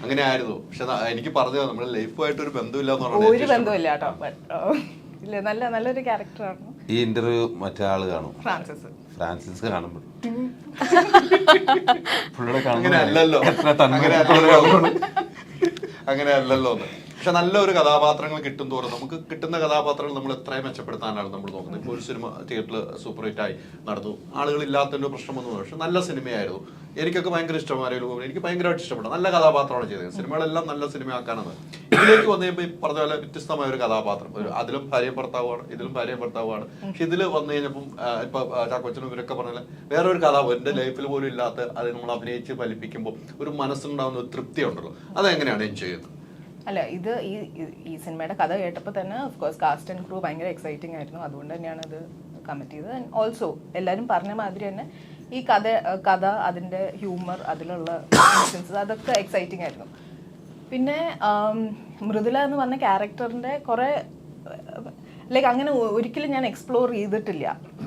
അങ്ങനെ ആയിരുന്നു. പക്ഷെ എനിക്ക് പറഞ്ഞത് നമ്മുടെ ലൈഫുമായിട്ട് ഒരു ബന്ധമില്ല എന്ന് ഒരു പറഞ്ഞാൽ ബന്ധമില്ല കേട്ടോ. ഇല്ല, നല്ലൊരു ക്യാരക്ടറാണ് ഈ ഇന്റർവ്യൂ മറ്റേ ആള് കാണും, ഫ്രാൻസിസ് കാണുമ്പോൾ പുള്ളിയുടെ അങ്ങനെ അല്ലല്ലോ, അങ്ങനെ അല്ലല്ലോ എന്ന്. പക്ഷെ നല്ലൊരു കഥാപാത്രങ്ങൾ കിട്ടും തോറും നമുക്ക് കിട്ടുന്ന കഥാപാത്രങ്ങൾ നമ്മൾ എത്രയും മെച്ചപ്പെടുത്താനാണ് നമ്മൾ നോക്കുന്നത്. ഇപ്പോൾ ഒരു സിനിമ തിയേറ്ററിൽ സൂപ്പർ ഹിറ്റ് ആയി നടന്നു, ആളുകളില്ലാത്തതിന്റെ പ്രശ്നമൊന്നും, പക്ഷെ നല്ല സിനിമയായിരുന്നു. എനിക്കൊക്കെ ഭയങ്കര ഇഷ്ടമായിരുന്നു, എനിക്ക് ഭയങ്കരമായിട്ട് ഇഷ്ടപ്പെട്ടു. നല്ല കഥാപാത്രമാണ് ചെയ്തത്. സിനിമകളെല്ലാം നല്ല സിനിമയാക്കാനാണ്. ഇതിലേക്ക് വന്നു കഴിയുമ്പോൾ ഈ പറഞ്ഞ പോലെ വ്യത്യസ്തമായ ഒരു കഥാപാത്രം, ഒരു അതിലും ഭാര്യയും ഭർത്താവുമാണ്, ഇതിലും ഭാര്യയും ഭർത്താവുമാണ്. പക്ഷെ ഇതിൽ വന്നു കഴിഞ്ഞപ്പം ഇപ്പൊ ചാക്കോച്ചനും ഇവരൊക്കെ പറഞ്ഞാൽ വേറെ ഒരു കഥാപാത്രം എന്റെ ലൈഫിൽ പോലും ഇല്ലാത്ത, അത് നമ്മൾ അഭിനയിച്ച് ഫലിപ്പിക്കുമ്പോൾ ഒരു മനസ്സിനുണ്ടാകുന്ന ഒരു തൃപ്തി ഉണ്ടല്ലോ, അതെങ്ങനെയാണ് എൻജോയ് ചെയ്യുന്നത്? അല്ല, ഇത് ഈ സിനിമയുടെ കഥ കേട്ടപ്പോൾ തന്നെ ഓഫ്കോഴ്സ് കാസ്റ്റ് ആൻഡ് ക്രൂ ഭയങ്കര എക്സൈറ്റിംഗ് ആയിരുന്നു. അതുകൊണ്ട് തന്നെയാണ് ഇത് കമ്മിറ്റ് ചെയ്തത്. ആൻഡ് ഓൾസോ എല്ലാവരും പറഞ്ഞ മാതിരി തന്നെ ഈ കഥ അതിൻ്റെ ഹ്യൂമർ, അതിലുള്ള ഇൻസിഡൻസ്, അതൊക്കെ എക്സൈറ്റിംഗ് ആയിരുന്നു. പിന്നെ മൃദുല എന്ന് പറഞ്ഞ ക്യാരക്ടറിൻ്റെ കുറേ ലൈക്ക് അങ്ങനെ ഒരിക്കലും ഞാൻ എക്സ്പ്ലോർ ചെയ്തിട്ടില്ല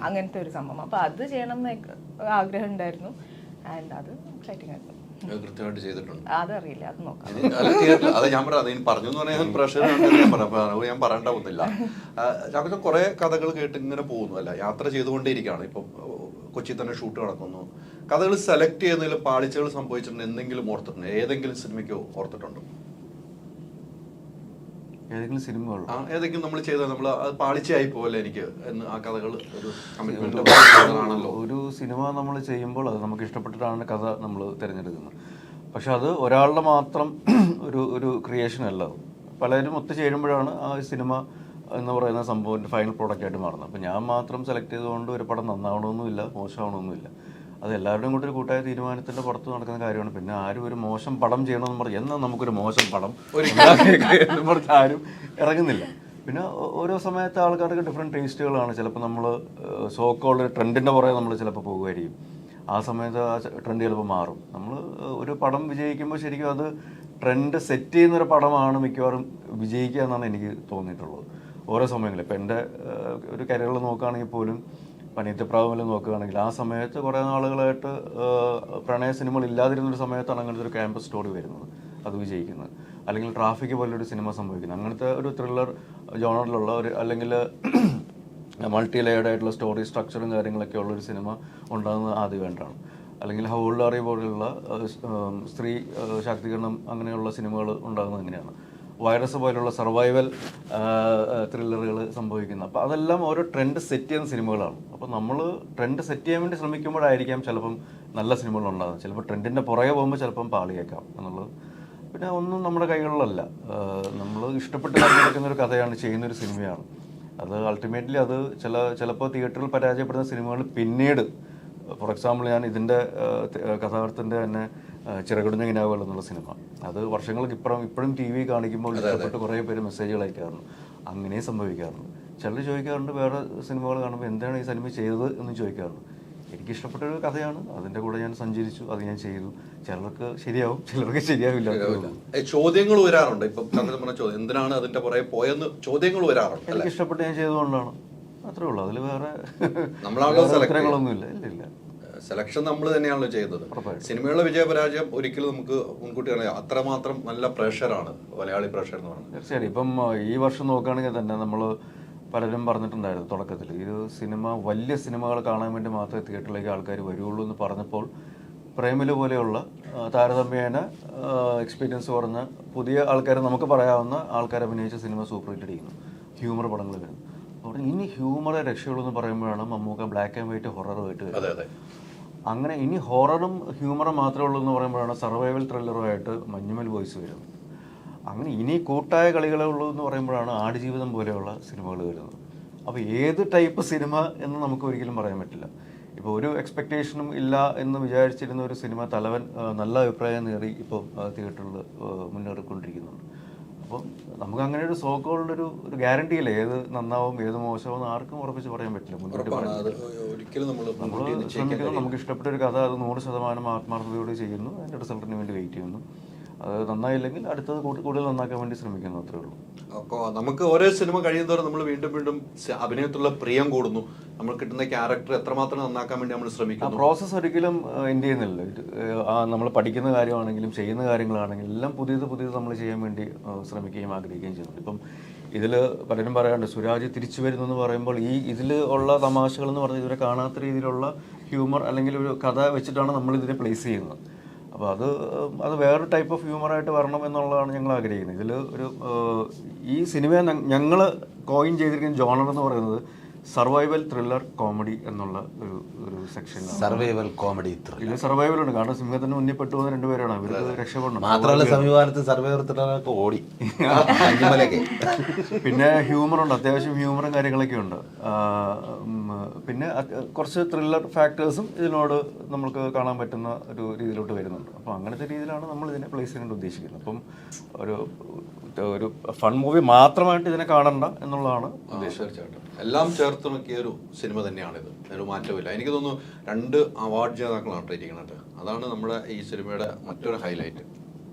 അങ്ങനത്തെ ഒരു സംഭവം. അപ്പോൾ അത് ചെയ്യണം എന്ന് ആഗ്രഹം ഉണ്ടായിരുന്നു. ആൻഡ് അത് എക്സൈറ്റിംഗ് ആയിരുന്നു. കൃത്യമായിട്ട് ചെയ്തിട്ടുണ്ട്. അതറിയില്ല, അത് നോക്കാം. അത് ഞാൻ പറയാം, അത് പറഞ്ഞു എന്ന് പറഞ്ഞാൽ പ്രഷർ ഞാൻ പറയേണ്ട ഒന്നില്ല. ചാക്കോച്ചൻ കുറെ കഥകൾ കേട്ട് ഇങ്ങനെ പോകുന്നു, അല്ല യാത്ര ചെയ്തുകൊണ്ടേയിരിക്കുകയാണ്. ഇപ്പം കൊച്ചി തന്നെ ഷൂട്ട് നടക്കുന്നു. കഥകൾ സെലക്ട് ചെയ്യുന്നതിൽ പാളിച്ചകൾ സംഭവിച്ചിട്ടുണ്ട്, എന്തെങ്കിലും ഓർത്തിട്ടുണ്ട്? ഏതെങ്കിലും സിനിമയ്ക്ക് ഓർത്തിട്ടുണ്ടോ? ഏതെങ്കിലും സിനിമകൾ ഏതെങ്കിലും നമ്മൾ ചെയ്ത നമ്മൾ അത് പാളിച്ചയായി പോലെ എനിക്ക് എന്ന് ആ കഥകൾ ഒരു കമ്മിറ്റ്മെന്റ് ആണല്ലോ. ഒരു സിനിമ നമ്മൾ ചെയ്യുമ്പോൾ അത് നമുക്ക് ഇഷ്ടപ്പെട്ടിട്ടാണ് കഥ നമ്മൾ തിരഞ്ഞെടുക്കുന്നത്. പക്ഷെ അത് ഒരാളുടെ മാത്രം ഒരു ക്രിയേഷൻ അല്ല. പലരും ഒത്തുചേരുമ്പോഴാണ് ആ സിനിമ എന്ന് പറയുന്ന സംഭവം ഫൈനൽ പ്രോഡക്റ്റ് ആയിട്ട് മാറുന്നത്. അപ്പോൾ ഞാൻ മാത്രം സെലക്ട് ചെയ്തുകൊണ്ട് ഒരു പടം നന്നാവണമെന്നുമില്ല, മോശമാവണമെന്നുമില്ല. അത് എല്ലാവരുടെയും കൂടി ഒരു കൂട്ടായ തീരുമാനത്തിൻ്റെ പുറത്ത് നടക്കുന്ന കാര്യമാണ്. പിന്നെ ആരും ഒരു മോശം പടം ചെയ്യണമെന്ന് പറഞ്ഞ് എന്നാൽ നമുക്കൊരു മോശം പടം എന്ന് പറഞ്ഞ് ആരും ഇറങ്ങുന്നില്ല. പിന്നെ ഓരോ സമയത്ത് ആൾക്കാർക്ക് ഡിഫറെൻറ്റ് ടേസ്റ്റുകളാണ്. ചിലപ്പോൾ നമ്മൾ സോക്കോളൊരു ട്രെൻഡിൻ്റെ പുറകെ നമ്മൾ ചിലപ്പോൾ പോകുമായിരിക്കും. ആ സമയത്ത് ആ ട്രെൻഡ് ചിലപ്പോൾ മാറും. നമ്മൾ ഒരു പടം വിജയിക്കുമ്പോൾ ശരിക്കും അത് ട്രെൻഡ് സെറ്റ് ചെയ്യുന്നൊരു പടമാണ് മിക്കവാറും വിജയിക്കുക എന്നാണ് എനിക്ക് തോന്നിയിട്ടുള്ളത്. ഓരോ സമയങ്ങളിൽ ഇപ്പോൾ എൻ്റെ ഒരു കരിയറിൽ നോക്കുകയാണെങ്കിൽ പോലും പനീത്തപ്രാവിൽ നോക്കുകയാണെങ്കിൽ ആ സമയത്ത് കുറേ നാളുകളായിട്ട് പ്രണയ സിനിമകൾ ഇല്ലാതിരുന്നൊരു സമയത്താണ് അങ്ങനത്തെ ഒരു ക്യാമ്പസ് സ്റ്റോറി വരുന്നത്, അത് വിജയിക്കുന്നത്. അല്ലെങ്കിൽ ട്രാഫിക് പോലൊരു സിനിമ സംഭവിക്കുന്നത്. അങ്ങനത്തെ ഒരു ത്രില്ലർ ജോണറിലുള്ള ഒരു അല്ലെങ്കിൽ മൾട്ടി ലെയർഡ് ആയിട്ടുള്ള സ്റ്റോറി സ്ട്രക്ചറും കാര്യങ്ങളൊക്കെ ഉള്ളൊരു സിനിമ ഉണ്ടാകുന്നത് ആദ്യമായിട്ടാണ്. അല്ലെങ്കിൽ ഹൗൾഡാറി പോലെയുള്ള സ്ത്രീ ശാക്തീകരണം അങ്ങനെയുള്ള സിനിമകൾ ഉണ്ടാകുന്നത് എങ്ങനെയാണ്. വൈറസ് പോലുള്ള സർവൈവൽ ത്രില്ലറുകൾ സംഭവിക്കുന്നത്. അപ്പോൾ അതെല്ലാം ഓരോ ട്രെൻഡ് സെറ്റ് ചെയ്യുന്ന സിനിമകളാണ്. അപ്പോൾ നമ്മൾ ട്രെൻഡ് സെറ്റ് ചെയ്യാൻ വേണ്ടി ശ്രമിക്കുമ്പോഴായിരിക്കാം ചിലപ്പം നല്ല സിനിമകൾ ഉണ്ടാകുന്നത്. ചിലപ്പോൾ ട്രെൻഡിൻ്റെ പുറകെ പോകുമ്പോൾ ചിലപ്പം പാളിയേക്കാം എന്നുള്ളത്. പിന്നെ ഒന്നും നമ്മുടെ കൈകളിലല്ല. നമ്മൾ ഇഷ്ടപ്പെട്ട് തിരഞ്ഞെടുക്കുന്ന ഒരു കഥയാണ്, ചെയ്യുന്നൊരു സിനിമയാണ്. അത് അൾട്ടിമേറ്റ്ലി അത് ചിലപ്പോൾ തിയേറ്ററിൽ പരാജയപ്പെടുന്ന സിനിമകൾ പിന്നീട്, ഫോർ എക്സാമ്പിൾ ഞാൻ ഇതിൻ്റെ കഥാകൃത്തിൻ്റെ തന്നെ ചിറകുടിഞ്ഞ കിനാവുകൾ എന്നുള്ള സിനിമ, അത് വർഷങ്ങൾക്ക് ഇപ്പോഴും ടി വി കാണിക്കുമ്പോൾ ഇഷ്ടപ്പെട്ട് കുറേ പേര് മെസ്സേജുകൾ അയക്കാറുണ്ട്. അങ്ങനെ സംഭവിക്കാറുണ്ട്. ചിലർ ചോദിക്കാറുണ്ട് വേറെ സിനിമകൾ കാണുമ്പോൾ എന്താണ് ഈ സിനിമ ചെയ്തത് എന്ന് ചോദിക്കാറുണ്ട്. എനിക്കിഷ്ടപ്പെട്ടൊരു കഥയാണ്, അതിൻ്റെ കൂടെ ഞാൻ സഞ്ചരിച്ചു, അത് ഞാൻ ചെയ്തു. ചിലർക്ക് ശരിയാവും, ചിലർക്ക് ശരിയാവില്ല. ചോദ്യങ്ങൾ വരാറുണ്ട്. ഇപ്പം പറഞ്ഞ ചോദ്യം എന്തിനാണ് അതിന്റെ പുറകെ പോയെന്ന് ചോദ്യങ്ങൾ വരാറുണ്ട്. എനിക്ക് ഇഷ്ടപ്പെട്ട് ഞാൻ ചെയ്തുകൊണ്ടാണ്, അത്രേ ഉള്ളൂ. അതിൽ വേറെ നമ്മളാണല്ലോ ഉത്തരങ്ങളൊന്നുമില്ല. ഇല്ല സെലക്ഷൻ നമ്മൾ തന്നെയാണല്ലോ ചെയ്യുന്നത്. സിനിമയുള്ള വിജയപരാജയം ഒരിക്കലും നമുക്ക് മുൻകൂട്ടി അറിയാം. അത്രമാത്രം നല്ല പ്രഷറാണ് മലയാളി പ്രഷർ എന്ന് പറയുന്നത്. തീർച്ചയായും ഇപ്പം ഈ വർഷം നോക്കുകയാണെങ്കിൽ തന്നെ നമ്മൾ പലരും പറഞ്ഞിട്ടുണ്ടായിരുന്നു തുടക്കത്തിൽ ഇത് സിനിമ വലിയ സിനിമകൾ കാണാൻ വേണ്ടി മാത്രമേ തിയേറ്ററിലേക്ക് ആൾക്കാർ വരുള്ളൂ എന്ന് പറഞ്ഞപ്പോൾ പ്രേമില് പോലെയുള്ള താരതമ്യേന എക്സ്പീരിയൻസ് കുറഞ്ഞ പുതിയ ആൾക്കാർ നമുക്ക് പറയാവുന്ന ആൾക്കാർ അഭിനയിച്ച സിനിമ സൂപ്പർ ഹിറ്റ് അടിക്കുന്നു, ഹ്യൂമർ പടങ്ങൾ വരുന്നു. അപ്പോൾ ഇനി ഹ്യൂമറെ രക്ഷയുള്ളൂ എന്ന് പറയുമ്പോഴാണ് മമ്മൂക്ക ബ്ലാക്ക് ആൻഡ് വൈറ്റ് ഹൊററുമായിട്ട് വരുന്നത്. അങ്ങനെ ഇനി ഹൊററും ഹ്യൂമറും മാത്രമേ ഉള്ളൂ എന്ന് പറയുമ്പോഴാണ് സർവൈവൽ ത്രില്ലറുമായിട്ട് മഞ്ഞുമൽ ബോയ്സ് വരുന്നത്. അങ്ങനെ ഇനി കൂട്ടായ കളികളേ ഉള്ളൂ എന്ന് പറയുമ്പോഴാണ് ആടുജീവിതം പോലെയുള്ള സിനിമകൾ വരുന്നത്. അപ്പോൾ ഏത് ടൈപ്പ് സിനിമ എന്ന് നമുക്ക് ഒരിക്കലും പറയാൻ പറ്റില്ല. ഇപ്പോൾ ഒരു എക്സ്പെക്റ്റേഷനും ഇല്ല എന്ന് വിചാരിച്ചിരുന്ന ഒരു സിനിമ തലവൻ നല്ല അഭിപ്രായം നേടി ഇപ്പോൾ തിയേറ്ററിൽ മുന്നേറിക്കൊണ്ടിരിക്കുന്നുണ്ട്. അപ്പോൾ നമുക്ക് അങ്ങനെ ഒരു സോക്കോളുള്ളൊരു ഒരു ഗ്യാരണ്ടി ഇല്ല ഏത് നന്നാവും ഏത് മോശമാവും ആർക്കും ഉറപ്പിച്ച് പറയാൻ പറ്റില്ല. നമ്മൾ ശ്രമിക്കുന്നു, നമുക്ക് ഇഷ്ടപ്പെട്ട ഒരു കഥ അത് 100% ആത്മാർത്ഥതയോടെ ചെയ്യുന്നു, അതിൻ്റെ റിസൾട്ടിന് വേണ്ടി വെയിറ്റ് ചെയ്യുന്നു. അത് നന്നായില്ലെങ്കിൽ അടുത്തത് കൂടുതൽ നന്നാക്കാൻ വേണ്ടി ശ്രമിക്കുന്നു, അത്രേ ഉള്ളൂ. അപ്പോൾ നമുക്ക് ഓരോ സിനിമ കഴിയുന്നതോറും നമ്മൾ വീണ്ടും വീണ്ടും അഭിനയത്തിലുള്ള പ്രിയം കൂടുന്നു. നമ്മൾ കിട്ടുന്ന ക്യാരക്ടർ എത്രമാത്രം നന്നാക്കാൻ വേണ്ടി നമ്മൾ ശ്രമിക്കുന്നു. പ്രോസസ്സ് ഒരിക്കലും എൻഡ് ചെയ്യുന്നില്ല. നമ്മൾ പഠിക്കുന്ന കാര്യമാണെങ്കിലും ചെയ്യുന്ന കാര്യങ്ങളാണെങ്കിലും എല്ലാം പുതിയത് നമ്മൾ ചെയ്യാൻ വേണ്ടി ശ്രമിക്കുകയും ആഗ്രഹിക്കുകയും ചെയ്യുന്നുണ്ട്. ഇപ്പം ഇതിൽ പലരും പറയാറുണ്ട് സുരാജ് തിരിച്ചു വരുന്നു എന്ന് പറയുമ്പോൾ ഇതിൽ ഉള്ള തമാശകൾ എന്ന് പറഞ്ഞാൽ ഇതുവരെ കാണാത്ത രീതിയിലുള്ള ഹ്യൂമർ അല്ലെങ്കിൽ ഒരു കഥ വെച്ചിട്ടാണ് നമ്മൾ ഇതിനെ പ്ലേസ് ചെയ്യുന്നത്. അപ്പോൾ അത് വേറൊരു ടൈപ്പ് ഓഫ് ഹ്യൂമറായിട്ട് വരണം എന്നുള്ളതാണ് ഞങ്ങൾ ആഗ്രഹിക്കുന്നത്. ഇതിൽ ഈ സിനിമ ഞങ്ങൾ കോയിൻ ചെയ്തിരിക്കുന്ന ജോണർ എന്ന് പറയുന്നത് സർവൈവൽ ത്രില്ലർ കോമഡി എന്നുള്ള ഒരു സെക്ഷനാണ്. സർവൈവൽ കോമഡി ഇത് സർവൈവൽ ഉണ്ട്, കാരണം സിംഹത്തിന് മുന്നിൽ പെട്ടുപോകുന്ന രണ്ടുപേരാണ്, അവർക്ക് രക്ഷപ്പെടണം. മാത്രമല്ല സമീപകാലത്ത് സർവൈവൽ ത്രില്ലറൊക്കെ ഓടി. പിന്നെ ഹ്യൂമറുണ്ട്, അത്യാവശ്യം ഹ്യൂമറും കാര്യങ്ങളൊക്കെ ഉണ്ട്. പിന്നെ കുറച്ച് ത്രില്ലർ ഫാക്ടേഴ്സും ഇതിനോട് നമുക്ക് കാണാൻ പറ്റുന്ന ഒരു രീതിയിലോട്ട് വരുന്നുണ്ട്. അപ്പോൾ അങ്ങനത്തെ രീതിയിലാണ് നമ്മൾ ഇതിനെ പ്ലേസ് ചെയ്യാൻ ഉദ്ദേശിക്കുന്നത്. അപ്പം ഒരു ഫൺ മൂവി മാത്രമായിട്ട് ഇതിനെ കാണണ്ട എന്നുള്ളതാണ് ഉദ്ദേശം. തീർച്ചയായിട്ടും എല്ലാം ചേർത്ത് നോക്കിയ ഒരു സിനിമ തന്നെയാണിത്, ഒരു മാറ്റമില്ല. എനിക്ക് തോന്നുന്നു 2 അവാർഡ് ജേതാക്കളാണ് ഇരിക്കുന്നത്. അതാണ് നമ്മുടെ ഈ സിനിമയുടെ മറ്റൊരു ഹൈലൈറ്റ്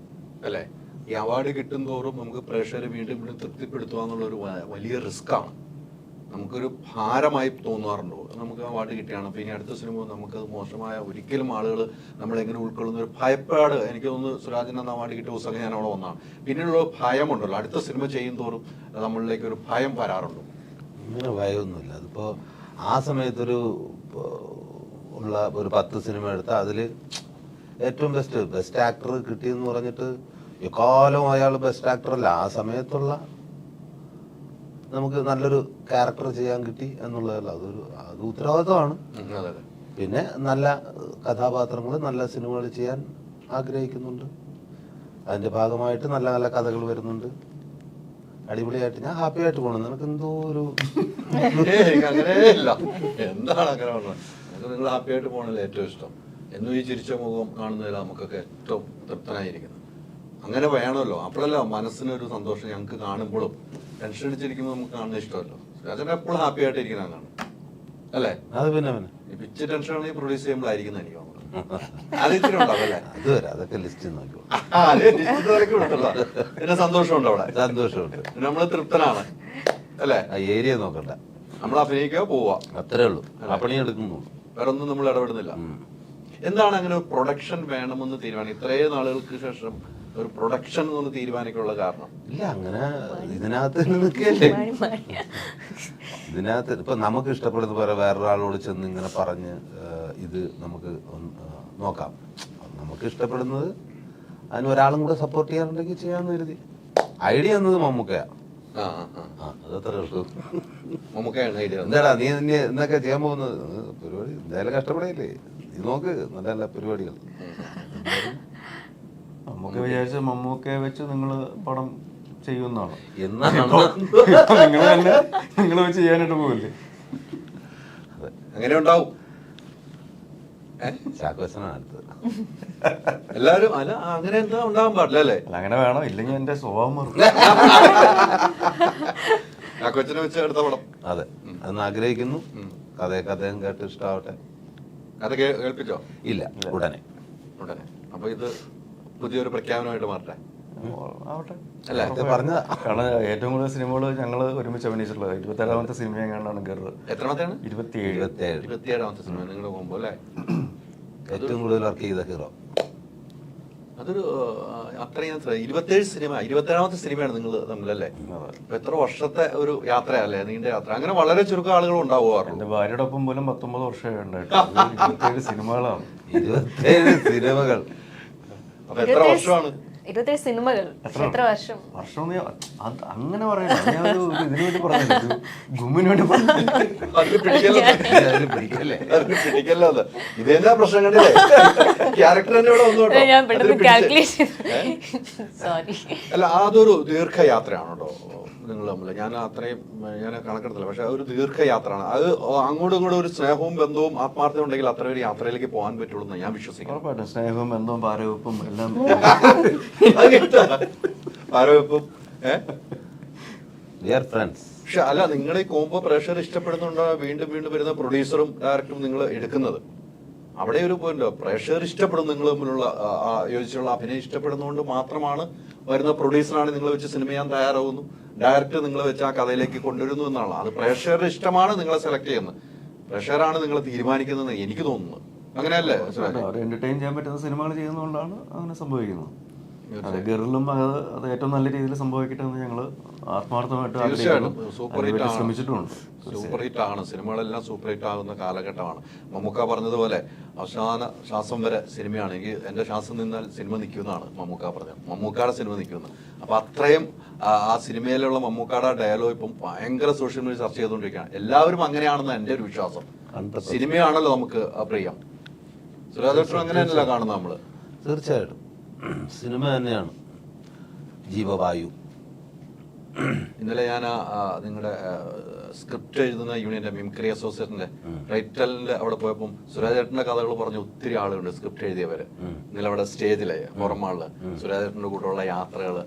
അല്ലേ. ഈ അവാർഡ് കിട്ടും തോറും നമുക്ക് പ്രേക്ഷകരെ വീണ്ടും വീണ്ടും തൃപ്തിപ്പെടുത്തുക എന്നുള്ളൊരു വലിയ റിസ്ക്കാണ്. നമുക്കൊരു ഭാരമായി തോന്നാറുണ്ടോ നമുക്ക് അവാർഡ് കിട്ടിയാണ്, അപ്പോൾ ഇനി അടുത്ത സിനിമ നമുക്കത് മോശമായ ഒരിക്കലും ആളുകൾ നമ്മളെങ്ങനെ ഉൾക്കൊള്ളുന്ന ഒരു ഭയപ്പാട്. എനിക്ക് തോന്നുന്നു സുരാജിന് അവാർഡ് കിട്ടിയ ദിവസം ഞാൻ അവിടെ വന്നതാണ്. പിന്നെയുള്ള ഭയമുണ്ടല്ലോ, അടുത്ത സിനിമ ചെയ്യും തോറും നമ്മളിലേക്ക് ഒരു ഭയം വരാറുണ്ടോ? ഇങ്ങനെ ഭയമൊന്നുമില്ല. അതിപ്പോൾ ആ സമയത്തൊരു ഉള്ള ഒരു 10 സിനിമ എടുത്താൽ അതിൽ ഏറ്റവും ബെസ്റ്റ് ആക്ടർ കിട്ടിയെന്ന് പറഞ്ഞിട്ട് എക്കാലം അയാൾ ബെസ്റ്റ് ആക്ടർ അല്ല, ആ സമയത്തുള്ള നമുക്ക് നല്ലൊരു ക്യാരക്ടർ ചെയ്യാൻ കിട്ടി എന്നുള്ളതല്ല, അത് ഉത്തരവാദിത്വമാണ്. പിന്നെ നല്ല കഥാപാത്രങ്ങൾ നല്ല സിനിമകൾ ചെയ്യാൻ ആഗ്രഹിക്കുന്നുണ്ട്. അതിന്റെ ഭാഗമായിട്ട് നല്ല നല്ല കഥകൾ വരുന്നുണ്ട്. അടിപൊളിയായിട്ട് ഞാൻ ഹാപ്പി ആയിട്ട് പോകണം. നിനക്ക് എന്തോ ഒരു അങ്ങനെയല്ല, എന്താണ് അങ്ങനെ പറഞ്ഞത്? നിങ്ങൾ ഹാപ്പി ആയിട്ട് പോകണല്ലോ ഏറ്റവും ഇഷ്ടം. എന്നും ഈ ചിരിച്ച മുഖം കാണുന്നതിൽ നമുക്കൊക്കെ ഏറ്റവും തൃപ്തനായിരിക്കുന്നത്. അങ്ങനെ വേണമല്ലോ, അപ്പോഴല്ല മനസ്സിനൊരു സന്തോഷം. ഞങ്ങൾക്ക് കാണുമ്പോഴും ടെൻഷൻ അടിച്ചിരിക്കുമ്പോൾ നമുക്ക് കാണുന്ന ഇഷ്ടമല്ലോ. രാജൻ എപ്പോഴും ഹാപ്പി ആയിട്ട് ഇരിക്കുന്നതാണ് അല്ലേ? അത് പിന്നെ പിച്ച് ടെൻഷൻ ആണെങ്കിൽ പ്രൊഡ്യൂസ് ചെയ്യുമ്പോഴായിരിക്കുന്ന എനിക്ക് അത് ഇത്തിരി ഉണ്ടാവല്ലേ? അതുവരെ അതൊക്കെ ലിസ്റ്റ് നോക്കിയോ. പിന്നെ സന്തോഷമുണ്ട്, അവിടെ സന്തോഷമുണ്ട്, നമ്മള് തൃപ്തനാണ് അല്ലേ? ആ ഏരിയ നോക്കണ്ട, നമ്മൾ അഭിനയിക്കുക പോവാ, അത്രേ ഉള്ളൂ. പണി എടുക്കുന്നു, വേറെ ഒന്നും നമ്മൾ ഇടപെടുന്നില്ല. എന്താണ് അങ്ങനെ ഒരു പ്രൊഡക്ഷൻ വേണമെന്ന് തീരുമാനം? ഇത്രയും നാളുകൾക്ക് ശേഷം ഒരു പ്രൊഡക്ഷൻ എന്ന് തീരുമാനിക്കാനുള്ള കാരണം? ഇല്ല, അങ്ങനെ ഇതിനകത്ത് നിൽക്കല്ലേ. ഇതിനകത്ത് ഇപ്പൊ നമുക്ക് ഇഷ്ടപ്പെടുന്ന പോലെ വേറൊരാളോട് ചെന്ന് ഇങ്ങനെ പറഞ്ഞ് ഇത് നമുക്ക് നോക്കാം. നമുക്ക് ഇഷ്ടപ്പെടുന്നത് അതിന് ഒരാളും കൂടെ സപ്പോർട്ട് ചെയ്യാനുണ്ടെങ്കിൽ ചെയ്യാന്ന് കരുതി. ഐഡിയ എന്നത് മമ്മൂക്കയാ. അതത്രേ ഉള്ളൂ. മമ്മൂക്കയാണ് ഐഡിയ. എന്താടാ നീ എന്തൊക്കെ ചെയ്യാൻ പോകുന്നത്? പരിപാടി എന്തായാലും കഷ്ടപ്പെടയില്ലേ, നീ നോക്ക് നല്ല നല്ല പരിപാടികൾ. മമ്മൂക്ക വിചാരിച്ച മമ്മൂക്കയെ വെച്ച് നിങ്ങൾ പടം ചെയ്യുന്നതാണ് എന്നാണ് നിങ്ങൾ വെച്ച് ചെയ്യാനായിട്ട് പോകില്ലേ? അങ്ങനെ ഉണ്ടാവും. ശാഖവശനാണ് അടുത്തത്. എല്ലാരും അല്ല അങ്ങനെ എന്താ ഉണ്ടാവാൻ പാടില്ല അല്ലേ? അല്ല, അങ്ങനെ വേണം, ഇല്ലെങ്കിൽ എന്റെ സ്വഭാവം മാറും. ആ കൊച്ചിനെ വെച്ച് എടുത്ത പടം. അതെ, അതെന്ന് ആഗ്രഹിക്കുന്നു. കഥയൊക്കെ അദ്ദേഹം കേട്ട് ഇഷ്ടാവട്ടെ. കഥ കേൾപ്പിച്ചോ? ഇല്ല, ഉടനെ. അപ്പൊ ഇത് പുതിയൊരു പ്രഖ്യാപനമായിട്ട് മാറട്ടെ ആവട്ടെ അല്ലേ? പറഞ്ഞതാ. കാരണം ഏറ്റവും കൂടുതൽ സിനിമകൾ ഞങ്ങൾ ഒരുമിച്ച് അഭിനയിച്ചിട്ടുള്ളത് 27ാമത്തെ സിനിമ എങ്ങാണ്ടാണ് ഗർ. എത്രാമത്തെയാണ്? 27. 27ാമത്തെ സിനിമ നിങ്ങൾ പോകുമ്പോ അല്ലേ? ഏറ്റവും കൂടുതൽ വർക്ക് ചെയ്ത ഹീറോ. അതൊരു അത്രയും 27ാമത്തെ സിനിമയാണ് നിങ്ങൾ തമ്മിലല്ലേ? അപ്പൊ എത്ര വർഷത്തെ ഒരു യാത്രയല്ലേ, നീണ്ട യാത്ര. അങ്ങനെ വളരെ ചുരുക്കം ആളുകൾ ഉണ്ടാവുമാറുണ്ട്. എന്റെ ഭാര്യയുടെ ഒപ്പം പോലും 19 വർഷമേ ഉണ്ടായിട്ടുള്ളൂ. 27 സിനിമകളാണ്. 27 സിനിമകൾ. അപ്പൊ എത്ര വർഷമാണ്? 27 സിനിമകൾ. എത്ര വർഷം? വർഷം അങ്ങനെ പറയണ്ട. ഞാൻ ഇതിനു വേണ്ടി പറഞ്ഞില്ല, ഗുമ്മിന് വേണ്ടി പറഞ്ഞു. അതിന് പിടിക്കല്ലേ? അതിന് പിടിക്കല്ലോ. അത് ഇതെന്താ പ്രശ്നം കണ്ടില്ലേ? ക്യാരക്ടർ തന്നെ ഇവിടെ വന്നു കേട്ടോ. ഞാൻ പെട്ടെന്ന് കാൽക്കുലേഷൻ. സോറി. അല്ല, അതൊരു ദീർഘയാത്രയാണ് കേട്ടോ നിങ്ങൾ തമ്മിൽ. ഞാൻ കണക്കെടുത്തില്ല, പക്ഷെ ഒരു ദീർഘയാത്രയാണ് അത്. അങ്ങോട്ടും ഇങ്ങോട്ടും ഒരു സ്നേഹവും ബന്ധവും ആത്മാർത്ഥം ഉണ്ടെങ്കിൽ അത്ര ഒരു യാത്രയിലേക്ക് പോകാൻ പറ്റുള്ളൂ എന്ന് ഞാൻ വിശ്വസിക്കുന്നു. ഉറപ്പായിട്ടും സ്നേഹവും ബന്ധവും പാരവെപ്പും എല്ലാം. ആരോഗ്യവും പക്ഷെ അല്ല, നിങ്ങൾ ഈ കോംബോ പ്രേക്ഷകർ ഇഷ്ടപ്പെടുന്നുണ്ടോ? വീണ്ടും വീണ്ടും വരുന്ന പ്രൊഡ്യൂസറും ഡയറക്ടറും നിങ്ങൾ എടുക്കുന്നത് അവിടെ ഒരു പോയിന്റ്. പ്രേക്ഷകർ ഇഷ്ടപ്പെടും, നിങ്ങൾ തമ്മിലുള്ള യോജിച്ചുള്ള അഭിനയം ഇഷ്ടപ്പെടുന്നതുകൊണ്ട് മാത്രമാണ് വരുന്ന പ്രൊഡ്യൂസറാണ് നിങ്ങൾ വെച്ച് സിനിമ ചെയ്യാൻ തയ്യാറാവുന്നു, ഡയറക്ടർ നിങ്ങളെ വെച്ച് ആ കഥയിലേക്ക് കൊണ്ടുവരുന്നു എന്നാണ്. അത് പ്രേക്ഷകരുടെ ഇഷ്ടമാണ് നിങ്ങളെ സെലക്ട് ചെയ്യുന്നത്, പ്രേക്ഷകരാണ് നിങ്ങളെ തീരുമാനിക്കുന്നതെന്ന് എനിക്ക് തോന്നുന്നു. അങ്ങനെയല്ലേ? എന്റർടൈൻ ചെയ്യാൻ പറ്റുന്ന സിനിമകൾ ചെയ്യുന്നതുകൊണ്ടാണ് അങ്ങനെ സംഭവിക്കുന്നത്. അത് ഗറിലും അത് ഏറ്റവും നല്ല രീതിയിൽ സംഭവിക്കട്ടെ എന്ന് ഞങ്ങൾ ആത്മാർത്ഥമായിട്ട് ശ്രമിച്ചിട്ടുമുണ്ട്. സൂപ്പർ ഹിറ്റ് ആണ്, സിനിമകളെല്ലാം സൂപ്പർ ഹിറ്റ് ആകുന്ന കാലഘട്ടമാണ്. മമ്മൂക്ക പറഞ്ഞതുപോലെ അവസാന ശ്വാസം വരെ സിനിമയാണ്. എന്റെ ശ്വാസം നിന്നാൽ സിനിമ നിൽക്കുന്നതാണ് മമ്മൂക്ക പറഞ്ഞത്. മമ്മൂക്കയുടെ സിനിമ നിൽക്കുന്നത്. അപ്പൊ അത്രയും ആ സിനിമയിലുള്ള മമ്മൂക്കയുടെ ഡയലോഗ് ഇപ്പം ഭയങ്കര സോഷ്യൽ മീഡിയ ചർച്ച ചെയ്തുകൊണ്ടിരിക്കുകയാണ്. എല്ലാവരും അങ്ങനെയാണെന്ന് എന്റെ ഒരു വിശ്വാസം. സിനിമയാണല്ലോ നമുക്ക് പ്രിയം. സുരാജേട്ടൻ അങ്ങനെയല്ല കാണുന്നത് നമ്മള്. തീർച്ചയായിട്ടും സിനിമ തന്നെയാണ് ജീവവായു. ഇന്നലെ ഞാൻ നിങ്ങളുടെ സ്ക്രിപ്റ്റ് എഴുതുന്ന യൂണിയന്റെ മിമിക്രി അസോസിയേഷന്റെ റൈറ്റലിന്റെ അവിടെ പോയപ്പം സുരാജേട്ടന്റെ കഥകൾ പറഞ്ഞ ഒത്തിരി ആളുകളുണ്ട് സ്ക്രിപ്റ്റ് എഴുതിയവര്. ഇന്നലെ അവിടെ സ്റ്റേജിലെ പുറമാളില് സുരാജേട്ടന്റെ കൂടെയുള്ള യാത്രകള്,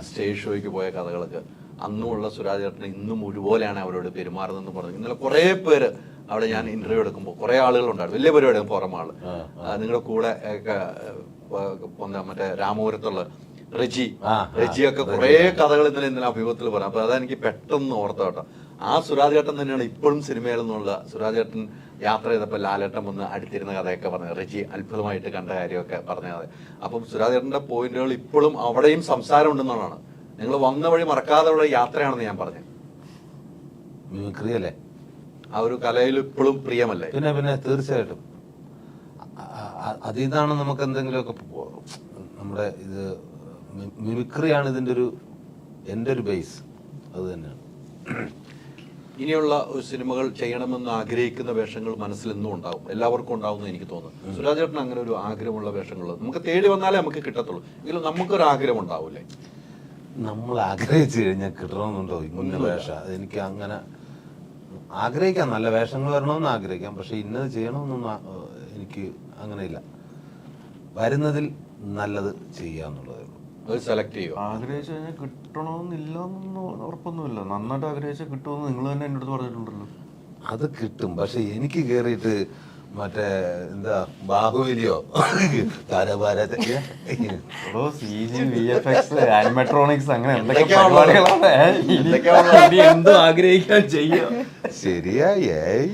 സ്റ്റേജ് ഷോയ്ക്ക് പോയ കഥകളൊക്കെ അന്നുമുള്ള സുരാജേട്ടൻ ഇന്നും ഒരുപോലെയാണ് അവരോട് പെരുമാറുന്നതെന്ന് പറഞ്ഞു. ഇന്നലെ കുറെ പേര് അവിടെ ഞാൻ ഇന്റർവ്യൂ എടുക്കുമ്പോൾ കുറെ ആളുകളുണ്ടായിരുന്നു. വലിയ പരിപാടിയാണ് പുറമാള്. നിങ്ങളുടെ കൂടെ മറ്റേ രാമപുരത്തുള്ള റെജിയൊക്കെ കുറെ കഥകൾ ഇന്നലെ അഭിമുഖത്തിൽ പറഞ്ഞു. അപ്പൊ അതെനിക്ക് പെട്ടെന്ന് ഓർത്ത കേട്ടോ. ആ സുരാജ് ചേട്ടൻ തന്നെയാണ് ഇപ്പോഴും സിനിമയിൽ നിന്നുള്ള സുരാജ് ചേട്ടൻ യാത്ര ചെയ്തപ്പോൾ ലാലേട്ടൻ വന്ന് അടുത്തിരുന്ന കഥയൊക്കെ പറഞ്ഞത്. റെജി അത്ഭുതമായിട്ട് കണ്ട കാര്യമൊക്കെ പറഞ്ഞത്. അപ്പം സുരാജ് ചേട്ടന്റെ പോയിന്റുകൾ ഇപ്പോഴും അവിടെയും സംസാരം ഉണ്ടെന്നുള്ളതാണ്. നിങ്ങൾ വന്ന വഴി മറക്കാതെ ഉള്ള യാത്രയാണെന്ന് ഞാൻ പറഞ്ഞു. മിമിക്രി അല്ലേ? ആ ഒരു കലയിൽ ഇപ്പോഴും പ്രിയമല്ലേ? പിന്നെ തീർച്ചയായിട്ടും അതിതാണ് നമുക്ക് എന്തെങ്കിലുമൊക്കെ നമ്മുടെ ഇത് മിമിക്രിയാണ് എൻ്റെ ഒരു ബേസ്. അത് തന്നെയാണ്. ഇനിയുള്ള സിനിമകൾ ചെയ്യണമെന്ന് ആഗ്രഹിക്കുന്ന വേഷങ്ങൾ മനസ്സിൽ എന്നും ഉണ്ടാവും, എല്ലാവർക്കും ഉണ്ടാവും എനിക്ക് തോന്നുന്നു. സുരാജ് ചേട്ടൻ അങ്ങനെ ഒരു ആഗ്രഹമുള്ള വേഷങ്ങൾ നമുക്ക് തേടി വന്നാലേ നമുക്ക് കിട്ടത്തുള്ളൂ. എങ്കിലും നമുക്കൊരു ആഗ്രഹം ഉണ്ടാവൂലേ? നമ്മൾ ആഗ്രഹിച്ചു കഴിഞ്ഞാൽ കിട്ടണമെന്നുണ്ടോ ഇന്ന വേഷം? എനിക്ക് അങ്ങനെ ആഗ്രഹിക്കാം, നല്ല വേഷങ്ങൾ വരണമെന്ന് ആഗ്രഹിക്കാം. പക്ഷെ ഇന്നത് ചെയ്യണമെന്നൊന്നും എനിക്ക് അങ്ങനെയില്ല. വരുന്നതിൽ നല്ലത് ചെയ്യാന്നുള്ളതേ ഉള്ളൂ. അത് സെലക്ട് ചെയ്യുക. ആഗ്രഹിച്ചു കഴിഞ്ഞാൽ കിട്ടണമെന്നില്ല എന്നൊന്നും ഉറപ്പൊന്നുമില്ല. നന്നായിട്ട് ആഗ്രഹിച്ചാൽ കിട്ടുമെന്ന് നിങ്ങൾ തന്നെ എൻ്റെ അടുത്ത് പറഞ്ഞിട്ടുണ്ടല്ലോ. അത് കിട്ടും. പക്ഷെ എനിക്ക് കേറിയിട്ട് മറ്റേ എന്താ ബാഹുബലിയോ ആനിമെട്രോണിക്സ് അങ്ങനെ എന്തും ആഗ്രഹിക്കാൻ ചെയ്യാം. ശരിയാ,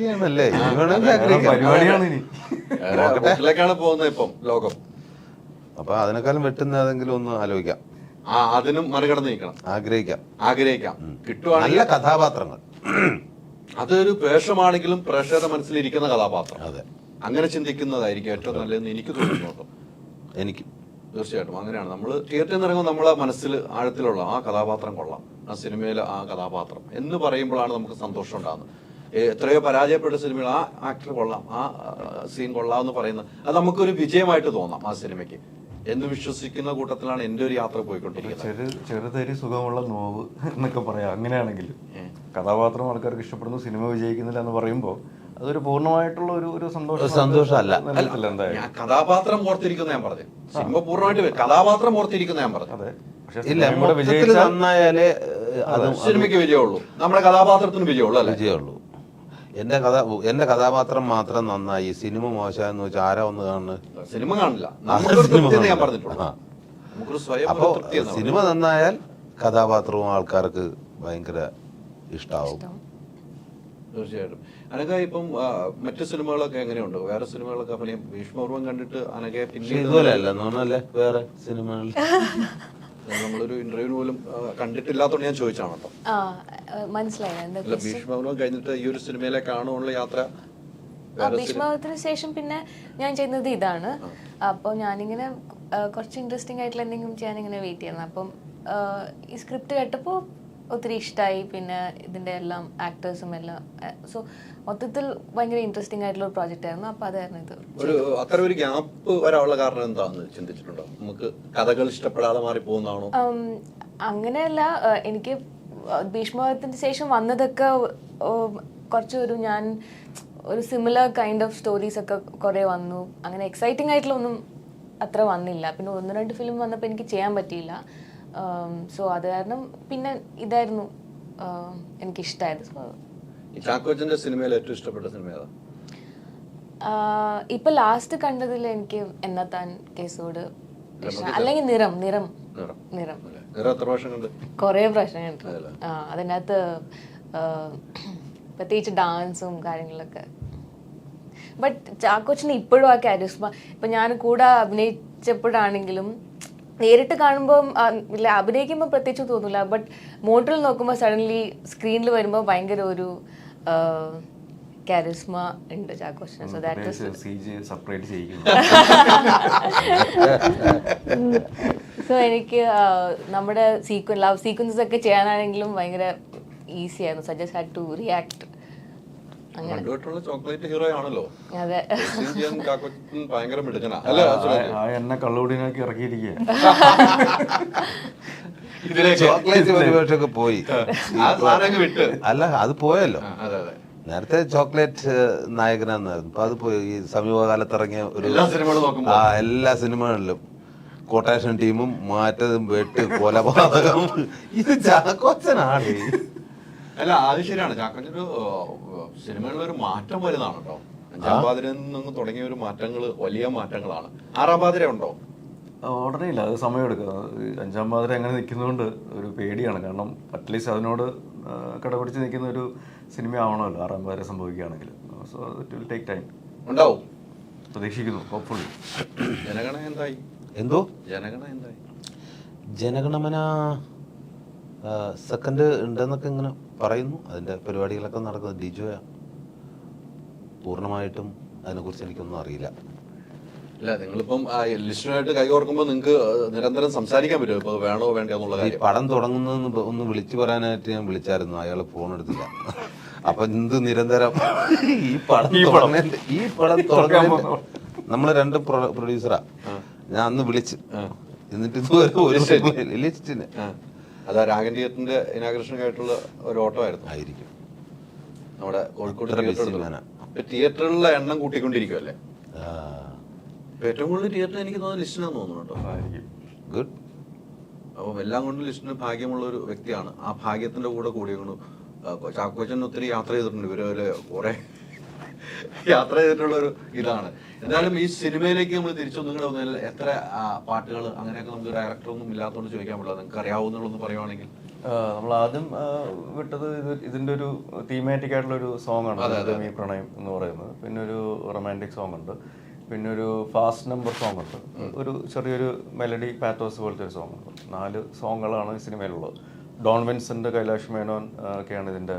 ഏണല്ലേ പരിപാടിയാണ് ഇനി പോകുന്നത് ഇപ്പം ലോകം. അപ്പൊ അതിനേക്കാളും വെട്ടുന്ന ഏതെങ്കിലും ഒന്ന് ആലോചിക്കാം. അതിനും മറികടന്ന് നിൽക്കണം. ആഗ്രഹിക്കാം കിട്ടുവാണെങ്കിൽ നല്ല കഥാപാത്രങ്ങൾ. അതൊരു വേഷമാണെങ്കിലും പ്രേക്ഷകരുടെ മനസ്സിലിരിക്കുന്ന കഥാപാത്രം. അതെ, അങ്ങനെ ചിന്തിക്കുന്നതായിരിക്കും ഏറ്റവും നല്ലതെന്ന് എനിക്ക് തോന്നുന്നു. എനിക്ക് തീർച്ചയായിട്ടും അങ്ങനെയാണ്. നമ്മൾ തിയേറ്ററിൽ നിന്ന് ഇറങ്ങുമ്പോൾ നമ്മളെ മനസ്സിൽ ആഴത്തിലുള്ള ആ കഥാപാത്രം കൊള്ളാം, ആ സിനിമയിലെ ആ കഥാപാത്രം എന്ന് പറയുമ്പോഴാണ് നമുക്ക് സന്തോഷം ഉണ്ടാകുന്നത്. എത്രയോ പരാജയപ്പെട്ട സിനിമകൾ ആ ആക്ടർ കൊള്ളാം, ആ സീൻ കൊള്ളാം എന്ന് പറയുന്നത് അത് നമുക്കൊരു വിജയമായിട്ട് തോന്നാം ആ സിനിമയ്ക്ക് എന്ന് വിശ്വസിക്കുന്ന കൂട്ടത്തിലാണ് എൻ്റെ ഒരു യാത്ര പോയിക്കൊണ്ടിരിക്കുന്നത്. ചെറുതരി സുഖമുള്ള നോവ് എന്നൊക്കെ പറയാം. അങ്ങനെയാണെങ്കിൽ കഥാപാത്രം ആൾക്കാർക്ക് ഇഷ്ടപ്പെടുന്നു, സിനിമ വിജയിക്കുന്നില്ല എന്ന് പറയുമ്പോൾ അതൊരു പൂർണ്ണമായിട്ടുള്ള ഒരു സന്തോഷമല്ല. ഞാൻ കഥാപാത്രം ഓർത്തിരിക്കുന്ന ഞാൻ പറഞ്ഞു, സിനിമ പൂർണ്ണമായിട്ട് കഥാപാത്രം ഓർത്തിരിക്കുന്ന ഞാൻ പറഞ്ഞു. അതെ, പക്ഷെ നന്നായാലേ സിനിമയ്ക്ക് വിജയമുള്ളൂ, നമ്മുടെ കഥാപാത്രത്തിന് വിജയമുള്ളൂ. അല്ലേ? വിജയമുള്ളൂ. എന്റെ കഥാപാത്രം മാത്രം നന്നായി, സിനിമ മോശമെന്ന് വെച്ചാൽ ആരാ ഒന്ന് കാണുന്നത്? സിനിമ കാണില്ല. ഞാൻ പറഞ്ഞിട്ടുള്ളൂ. അപ്പോ സിനിമ നന്നായാൽ കഥാപാത്രവും ആൾക്കാർക്ക് ഭയങ്കര ഇഷ്ടാവും. തീർച്ചയായിട്ടും. അനഘ ഇപ്പം മറ്റു സിനിമകളൊക്കെ എങ്ങനെയുണ്ട്? വേറെ സിനിമകളൊക്കെ അഭിനയം ഭീഷ്മപൂർവ്വം കണ്ടിട്ട് അനഘയെ പക്ഷെ പിന്നീട് ഇതുപോലെ അല്ല നോണല്ലേ വേറെ സിനിമകളിൽ നമ്മളൊരു ഇന്റർവ്യൂവിന് പോലും കണ്ടിട്ടില്ലാത്തോണ്ട് ഞാൻ ചോദിച്ചാണ് കേട്ടോ. മനസ്സിലായി എന്താ അല്ല, ഭീഷ്മപൂർവ്വം കഴിഞ്ഞിട്ട് ഈ ഒരു സിനിമയിലേക്കാണോ ഉള്ള യാത്ര? ഭീഷ്മത്തിന് ശേഷം പിന്നെ ഞാൻ ചെയ്യുന്നത് ഇതാണ്. അപ്പോൾ ഞാനിങ്ങനെ കുറച്ച് ഇൻട്രസ്റ്റിംഗ് ആയിട്ടുള്ള എന്തെങ്കിലും ചെയ്യാൻ ഇങ്ങനെ വെയിറ്റ് ചെയ്യുന്നത്. അപ്പം ഈ സ്ക്രിപ്റ്റ് കേട്ടപ്പോൾ ഒത്തിരി ഇഷ്ടമായി. പിന്നെ ഇതിൻ്റെ എല്ലാം ആക്ടേഴ്സും എല്ലാം സോ മൊത്തത്തിൽ ഭയങ്കര ഇൻട്രസ്റ്റിംഗ് ആയിട്ടുള്ള ഒരു പ്രോജക്റ്റ് ആയിരുന്നു. അപ്പോൾ അതായിരുന്നു ഇത്. അത്ര ഒരു ഗ്യാപ്പ് വരാനുള്ള കാരണം എന്താണെന്ന് ചിന്തിച്ചിട്ടുണ്ടോ? നമുക്ക് കഥകൾ ഇഷ്ടപ്പെടാതെ മാറി പോകുന്നതാണോ? അങ്ങനെയല്ല, എനിക്ക് ഭീഷ്മത്തിന് ശേഷം വന്നതൊക്കെ കുറച്ച് ഞാൻ ഒരു സിമിലർ കൈൻഡ് ഓഫ് സ്റ്റോറീസ് ഒക്കെ കുറേ വന്നു. അങ്ങനെ എക്സൈറ്റിംഗ് ആയിട്ടുള്ള ഒന്നും അത്ര വന്നില്ല. പിന്നെ 1-2 ഫിലിം വന്നപ്പോൾ എനിക്ക് ചെയ്യാൻ പറ്റിയില്ല. സോ അത് കാരണം പിന്നെ ഇതായിരുന്നു എനിക്കിഷ്ടമായത്. സോ ചാക്കോച്ചന്റെ സിനിമയിൽ ഏറ്റവും ഇഷ്ടപ്പെട്ട സിനിമ ഏതാ? ഇപ്പൊ ലാസ്റ്റ് കണ്ടതിൽ എനിക്ക് എന്നത്താൻ കേസോട് അല്ലെങ്കിൽ നിറം നിറം നിറം എത്ര പ്രാവശ്യം കണ്ട്? കുറേ പ്രാവശ്യം കണ്ടിട്ടുണ്ട്. അതിനകത്ത് പ്രത്യേകിച്ച് ഡാൻസും കാര്യങ്ങളൊക്കെ. ബട്ട് ചാക്കോച്ചന് ഇപ്പോഴും ആ കാരിസ്മ, ഇപ്പൊ ഞാൻ കൂടെ അഭിനയിച്ചപ്പോഴാണെങ്കിലും നേരിട്ട് കാണുമ്പോൾ ഇല്ല, അഭിനയിക്കുമ്പോൾ പ്രത്യേകിച്ച് തോന്നില്ല. ബട്ട് മോട്ടറിൽ നോക്കുമ്പോൾ സഡൻലി സ്ക്രീനിൽ വരുമ്പോൾ ഭയങ്കര ഒരു കാരിസ്മ ഉണ്ട് ചാക്കോച്ചന്. സോ ദാറ്റ് സെപ്പറേറ്റ് ചെയ്യിക്കുന്നു. സോ എനിക്ക് നമ്മുടെ ലവ് സീക്വൻസസ് ഒക്കെ ചെയ്യാനാണെങ്കിലും ഭയങ്കര ഈസി ആയിരുന്നു. So just had to react. Chocolate hero ആണല്ലോ. അതെ, ഭയങ്കര മിടുക്കനാ. എന്നെ കള്ളുകൂടിനാക്കി ഇറക്കിയിരിക്കുക. ചോക്ലേറ്റ് പരിപാടിയൊക്കെ പോയി. അല്ല, അത് പോയല്ലോ. നേരത്തെ ചോക്ലേറ്റ് നായകനായിരുന്നു. അപ്പൊ അത് പോയി. ഈ സമീപകാലത്ത് ഇറങ്ങിയ ഒരു എല്ലാ സിനിമകളിലും കൊട്ടേഷൻ ടീമും മാറ്റതും വെട്ട് കൊലപാതകം ഇത് ചാക്കോച്ചനാണ്. അല്ല, അത് ശരിയാണ്. ചാക്കോച്ചൊരു സിനിമകളിലൊരു മാറ്റം വരുന്നതാണ് കേട്ടോ. 5-ാം പാതിരയിൽ നിന്ന് തുടങ്ങിയ ഒരു മാറ്റങ്ങൾ വലിയ മാറ്റങ്ങളാണ്. 6-ാം പാതിര ഉണ്ടോ? ഉടനെ ഇല്ല, അത് സമയമെടുക്കുക. 5-ാം പാതിര അങ്ങനെ നിൽക്കുന്നതുകൊണ്ട് ഒരു പേടിയാണ്. കാരണം അറ്റ്ലീസ്റ്റ് അതിനോട് കടപിടിച്ച് നിൽക്കുന്ന ഒരു സിനിമ ആവണമല്ലോ 6-ാം പാതിര സംഭവിക്കുകയാണെങ്കിൽ. So it will take time. ഉണ്ടാവും, പ്രതീക്ഷിക്കുന്നു. ഹോപ്പ്ഫുള്ളി. ജനഗണ എന്തായി? എന്തോ ജനഗണ എന്തായി? ജനഗണമന സെക്കൻഡ് ഉണ്ടെന്നൊക്കെ ഇങ്ങനെ പറയുന്നു. അതിന്റെ പരിപാടികളൊക്കെ നടക്കുന്നത്. ഡിജോയാ. പൂർണ്ണമായിട്ടും അതിനെക്കുറിച്ച് എനിക്കൊന്നും അറിയില്ല. ഇല്ല, നിങ്ങളിപ്പം ലിസ്റ്റുമായിട്ട് കൈകോർക്കുമ്പോൾ നിങ്ങൾക്ക് നിരന്തരം സംസാരിക്കാൻ പറ്റുമോ? ഇപ്പൊ വേണോ വേണ്ടോ ഈ പടം തുടങ്ങുന്നതെന്ന് ഒന്ന് വിളിച്ചു പറയാനായിട്ട് ഞാൻ വിളിച്ചായിരുന്നു. അയാൾ ഫോൺ എടുത്തില്ല. അപ്പൊ എന്ത് നിരന്തരം ഈ പടം തുടങ്ങാൻ നമ്മള് 2 പ്രൊഡ്യൂസറാ. ഞാൻ അന്ന് വിളിച്ച് എന്നിട്ട് ഇതുവരെ ഒരു ലിസ്റ്റിന്. അതാ രാഗൻ തിയേറ്ററിന്റെ ഇനാഗ്രേഷനായിട്ടുള്ള ഒരു ഓട്ടോ ആയിരിക്കും നമ്മുടെ കോഴിക്കോട് തിയേറ്ററുകളിലെ എണ്ണം കൂട്ടിക്കൊണ്ടിരിക്കുമല്ലേ. ഏറ്റവും കൂടുതൽ തിയേറ്റർ എനിക്ക് തോന്നുന്നു ലിസ്റ്റിനാന്ന് തോന്നുന്നു കേട്ടോ. ഗുഡ്. അപ്പം എല്ലാം കൊണ്ടും ലിസ്റ്റിന് ഭാഗ്യമുള്ള ഒരു വ്യക്തിയാണ്. ആ ഭാഗ്യത്തിന്റെ കൂടെ കൂടിയാണ് ചാക്കോച്ചൻ ഒത്തിരി യാത്ര ചെയ്തിട്ടുണ്ട്. ഇവരെ കുറെ യാത്ര ചെയ്തിട്ടുള്ള ഒരു ഇതാണ്. എന്തായാലും ഈ സിനിമയിലേക്ക് നമ്മൾ തിരിച്ചു വന്നാൽ എത്ര പാട്ടുകൾ അങ്ങനെയൊക്കെ നമുക്ക് ഡയറക്ടറൊന്നും ഇല്ലാത്തതുകൊണ്ട് ചോദിക്കാൻ പറ്റില്ല. നിങ്ങൾക്ക് അറിയാവുന്നതൊന്ന് പറയുവാണെങ്കിൽ. നമ്മൾ ആദ്യം വിട്ടത് ഇതിന്റെ ഒരു തീമാറ്റിക് ആയിട്ടുള്ള ഒരു സോങ് ആണ് ഈ പ്രണയം എന്ന് പറയുന്നത്. പിന്നെ ഒരു റൊമാൻറ്റിക് സോങ് ഉണ്ട്. പിന്നെ ഒരു ഫാസ്റ്റ് നമ്പർ സോങ് ഉണ്ട്. ഒരു ചെറിയൊരു മെലഡി പാത്തോസ് പോലത്തെ ഒരു സോങ് ഉണ്ട്. 4 സോങ്ങുകളാണ് ഈ സിനിമയിലുള്ളത്. ഡോൺ വിൻസെന്റ്, കൈലാഷ് മേനോൻ ഒക്കെയാണ് ഇതിന്റെ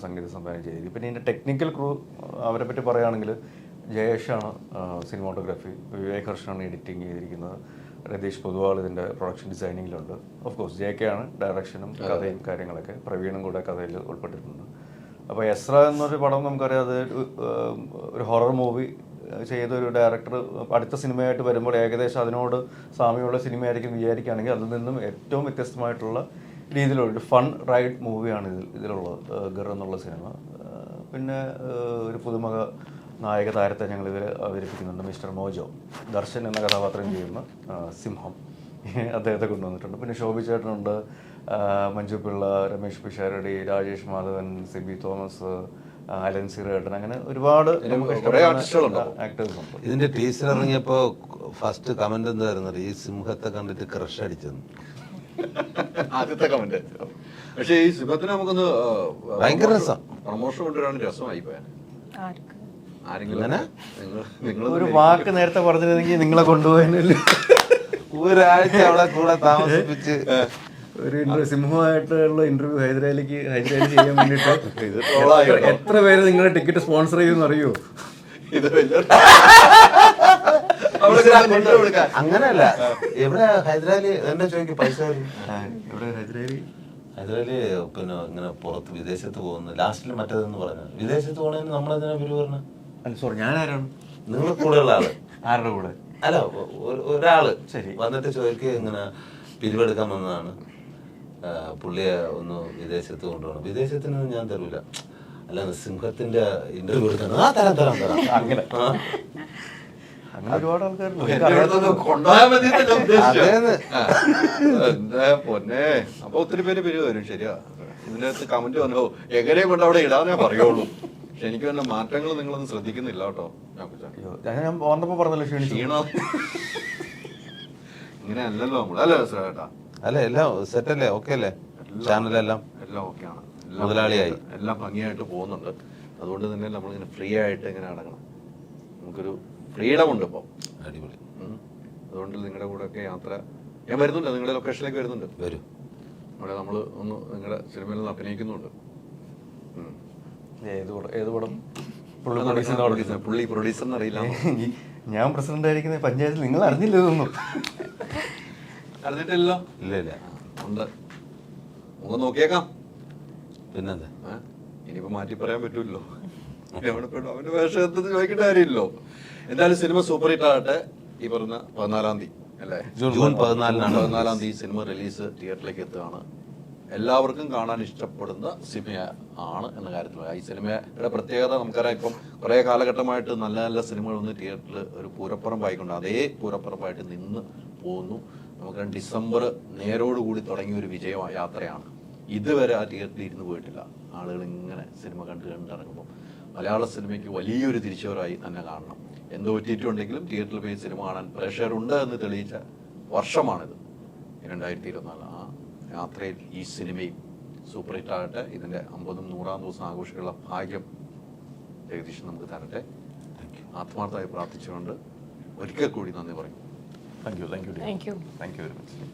സംഗീത സംവിധാനം ചെയ്തത്. പിന്നെ ഇതിന്റെ ടെക്നിക്കൽ ക്രൂ അവരെ പറ്റി പറയുകയാണെങ്കിൽ ജയേഷാണ് സിനിമാറ്റോഗ്രാഫി, വിവേക് ഹർഷാണ് എഡിറ്റിംഗ് ചെയ്തിരിക്കുന്നത്, രതീഷ് പൊതുവാൾ ഇതിന്റെ പ്രൊഡക്ഷൻ ഡിസൈനിങ്ങിലുണ്ട്. ഓഫ് കോഴ്സ് JK ആണ് ഡയറക്ഷനും കഥയും കാര്യങ്ങളൊക്കെ. പ്രവീണും കൂടെ കഥയിൽ ഉൾപ്പെട്ടിട്ടുണ്ട്. അപ്പോൾ എസ്ര എന്നൊരു പടം നമുക്കറിയാം, അത് ഒരു ഹൊറർ മൂവി ചെയ്ത ഒരു ഡയറക്ടർ അടുത്ത സിനിമയായിട്ട് വരുമ്പോൾ ഏകദേശം അതിനോട് സാമ്യമുള്ള സിനിമയായിരിക്കും വിചാരിക്കുകയാണെങ്കിൽ അതിൽ നിന്നും ഏറ്റവും വ്യത്യസ്തമായിട്ടുള്ള രീതിയിലുള്ള ഒരു ഫൺ റൈഡ് മൂവിയാണ് ഇതിലുള്ളത് ഗർ എന്നുള്ള സിനിമ. പിന്നെ ഒരു പുതുമുഖ നായക താരത്തെ ഞങ്ങൾ ഇവർ അവതരിപ്പിക്കുന്നുണ്ട്. മിസ്റ്റർ മോജോ, ദർശൻ എന്ന കഥാപാത്രം ചെയ്യുന്ന സിംഹം, അദ്ദേഹത്തെ കൊണ്ടുവന്നിട്ടുണ്ട്. പിന്നെ ശോഭി ചേട്ടനുണ്ട്, മഞ്ജു പിള്ള, രമേഷ് പിഷാരടി, രാജേഷ് മാധവൻ, സിബി തോമസ്, അലൻ സിറേട്ടൻ, അങ്ങനെ ഒരുപാട് ആക്ടേഴ്സ് ഉണ്ട്. ഇതിന്റെ ടീസർ ഇറങ്ങിയപ്പോ ഫസ്റ്റ് കമന്റ് എന്തായിരുന്നു? ഈ സിംഹത്തെ കണ്ടിട്ട് ക്രഷ് അടിച്ചെന്ന്. ആദ്യത്തെ കമന്റ്. പക്ഷെ ഈ സിംഹത്തിന് നമുക്കൊന്ന് ഭയങ്കര രസം. പ്രമോഷൻ കൊണ്ടുവരാൻ രസമായി പോയാൽ ആർക്ക് ആരെങ്കിലും നിങ്ങൾ ഒരു വാക്ക് നേരത്തെ പറഞ്ഞിരുന്നെങ്കിൽ നിങ്ങളെ കൊണ്ടുപോയതിനല്ലേ ഒരാഴ്ച അവിടെ കൂടെ താമസിപ്പിച്ച് ഒരു സിംഹമായിട്ടുള്ള ഇന്റർവ്യൂ ഹൈദരാലി ചെയ്യാൻ വേണ്ടിട്ട് ഇത് troll-ആയി കേട്ടോ. എത്ര പേര് നിങ്ങളുടെ ടിക്കറ്റ് സ്പോൺസർ ചെയ്യുമെന്ന് അറിയോ? ഇത് വലിയ അവിടെ കൊണ്ടു കൊടുക്കാൻ. അങ്ങനെയല്ല. എവിടെ ഹൈദരാലി എന്നെ ചോദിക്കും പൈസ വരും. ഇവിടെ ഹൈദരാലി ഹൈദരാലി പിന്നെ ഇങ്ങനെ പുറത്ത് വിദേശത്ത് പോകുന്നു. ലാസ്റ്റിൽ മറ്റേതെന്ന് പറഞ്ഞു വിദേശത്ത് പോകണേന് നമ്മളെന്തിനാ പേര് പറഞ്ഞ? അല്ല സോറി, ഞാൻ ആരാണ്? നിങ്ങളെ കൂടെയുള്ള ആള്. ആരുടെ കൂടെ? അല്ല ഒരാള് ശരി. വന്നിട്ട് ചോദിക്കുക ഇങ്ങനെ പിരിവെടുക്കാൻ വന്നതാണ്, പുള്ളിയെ ഒന്ന് വിദേശത്ത് കൊണ്ടുപോകണം. വിദേശത്തിന് ഞാൻ തരൂല. അല്ല സിംഹത്തിന്റെ ഇന്റർവ്യൂ എടുക്കണം. ആ തരാം തരാം തരാം. അങ്ങനെ ആ. അങ്ങനെ ഒരുപാട് ആൾക്കാരുണ്ട്. എന്റെ അടുത്തൊന്ന് കൊണ്ടുപോയാൽ മതി എന്നല്ലേ ഉദ്ദേശിച്ചത്. അതേന്ന്. എന്താ പൊന്നെ, അപ്പൊ ഒത്തിരി പേര് പേര് വരും. ശരിയാ, ഇതിനകത്ത് കമന്റ് വന്നോ എങ്ങനെയും കൊണ്ട് അവിടെ ഇടാന്നേ പറയുള്ളൂ. പക്ഷെ എനിക്ക് തന്നെ മാറ്റങ്ങൾ നിങ്ങളൊന്നും ശ്രദ്ധിക്കുന്നില്ല കേട്ടോ. അയ്യോ, ഞാൻ വന്നപ്പോ പറഞ്ഞല്ലോ ക്ഷീണിച്ചു. ക്ഷീണം ഇങ്ങനെ അല്ലല്ലോ നമ്മൾ, അല്ലേ ചേട്ടാ? അല്ല എല്ലാം സെറ്റല്ലേ? ഓക്കെ അല്ലേ? ചാനലെല്ലാം എല്ലാം ഓക്കെയാണ്, മുതലാളിയായി. എല്ലാം ഭംഗിയായിട്ട് പോകുന്നുണ്ട്. അതുകൊണ്ട് തന്നെ നമ്മളിങ്ങനെ ഫ്രീ ആയിട്ട് ഇങ്ങനെ അടങ്ങണം. നമുക്കൊരു ഫ്രീഡം ഉണ്ട് ഇപ്പോൾ. അടിപൊളി. അതുകൊണ്ട് നിങ്ങളുടെ കൂടെ ഒക്കെ യാത്ര ഞാൻ വരുന്നുണ്ട്, നിങ്ങളുടെ ലൊക്കേഷനിലേക്ക് വരുന്നുണ്ട്. വരും. അവിടെ നമ്മൾ ഒന്ന് നിങ്ങളുടെ സിനിമയിൽ നിന്ന് അഭിനയിക്കുന്നുണ്ട്. ഏത് പടം? പുള്ളി പ്രൊഡ്യൂസർ എന്നറിയില്ല. ഞാൻ പ്രസിഡന്റ് ആയിരിക്കുന്ന പഞ്ചായത്തിൽ നിങ്ങൾ അറിഞ്ഞില്ല ഇതൊന്നും? അറിഞ്ഞിട്ടില്ലല്ലോ. ഇല്ല ഇല്ല. ഉണ്ട്, നമുക്ക് നോക്കിയേക്കാം. പിന്നെന്താ? ഇനിയിപ്പോ മാറ്റി പറയാൻ പറ്റൂല്ലോ. അവന്റെ വേഷത്തിൽ ചോദിക്കേണ്ട കാര്യമില്ലല്ലോ. എന്തായാലും സിനിമ സൂപ്പർ ഹിറ്റ് ആകട്ടെ. ഈ പറഞ്ഞ 14-ാം തീയതി അല്ലേ? ജൂൺ 14-നാണ്. 14-ാം തീയതി സിനിമ റിലീസ് തിയേറ്ററിലേക്ക് എത്തുകയാണ്. എല്ലാവർക്കും കാണാൻ ഇഷ്ടപ്പെടുന്ന സിനിമ ആണ് എന്ന കാര്യത്തിൽ. ഈ സിനിമയുടെ പ്രത്യേകത നമുക്കറിയാം. ഇപ്പം കുറേ കാലഘട്ടമായിട്ട് നല്ല നല്ല സിനിമകൾ ഒന്ന് തിയേറ്ററിൽ ഒരു പൂരപ്പുറമ്പായിക്കൊണ്ട് അതേ പൂരപ്പുറമ്പായിട്ട് നിന്ന് പോകുന്നു. നമുക്ക് ഡിസംബർ നേരോടുകൂടി തുടങ്ങിയ ഒരു വിജയ യാത്രയാണ്. ഇതുവരെ ആ തിയേറ്ററിൽ ഇരുന്ന് പോയിട്ടില്ല. ആളുകൾ ഇങ്ങനെ സിനിമ കണ്ടിറങ്ങുമ്പോൾ മലയാള സിനിമയ്ക്ക് വലിയൊരു തിരിച്ചുവരായി തന്നെ കാണണം. എന്തോ പറ്റിയിട്ടുണ്ടെങ്കിലും തിയേറ്ററിൽ പോയി സിനിമ കാണാൻ പ്രേക്ഷകരുണ്ട് എന്ന് തെളിയിച്ച വർഷമാണിത് 2024. ആ യാത്രയിൽ ഈ സിനിമയും സൂപ്പർ ഹിറ്റ് ആകട്ടെ. ഇതിൻ്റെ 50-ാം 100-ാം ദിവസം ആഘോഷിക്കാനുള്ള ഭാഗ്യം ജഗദീഷ് നമുക്ക് തരട്ടെ. ആത്മാർത്ഥമായി പ്രാർത്ഥിച്ചുകൊണ്ട് ഒരിക്കൽ കൂടി നന്ദി പറയും. Thank you thank you. Very much.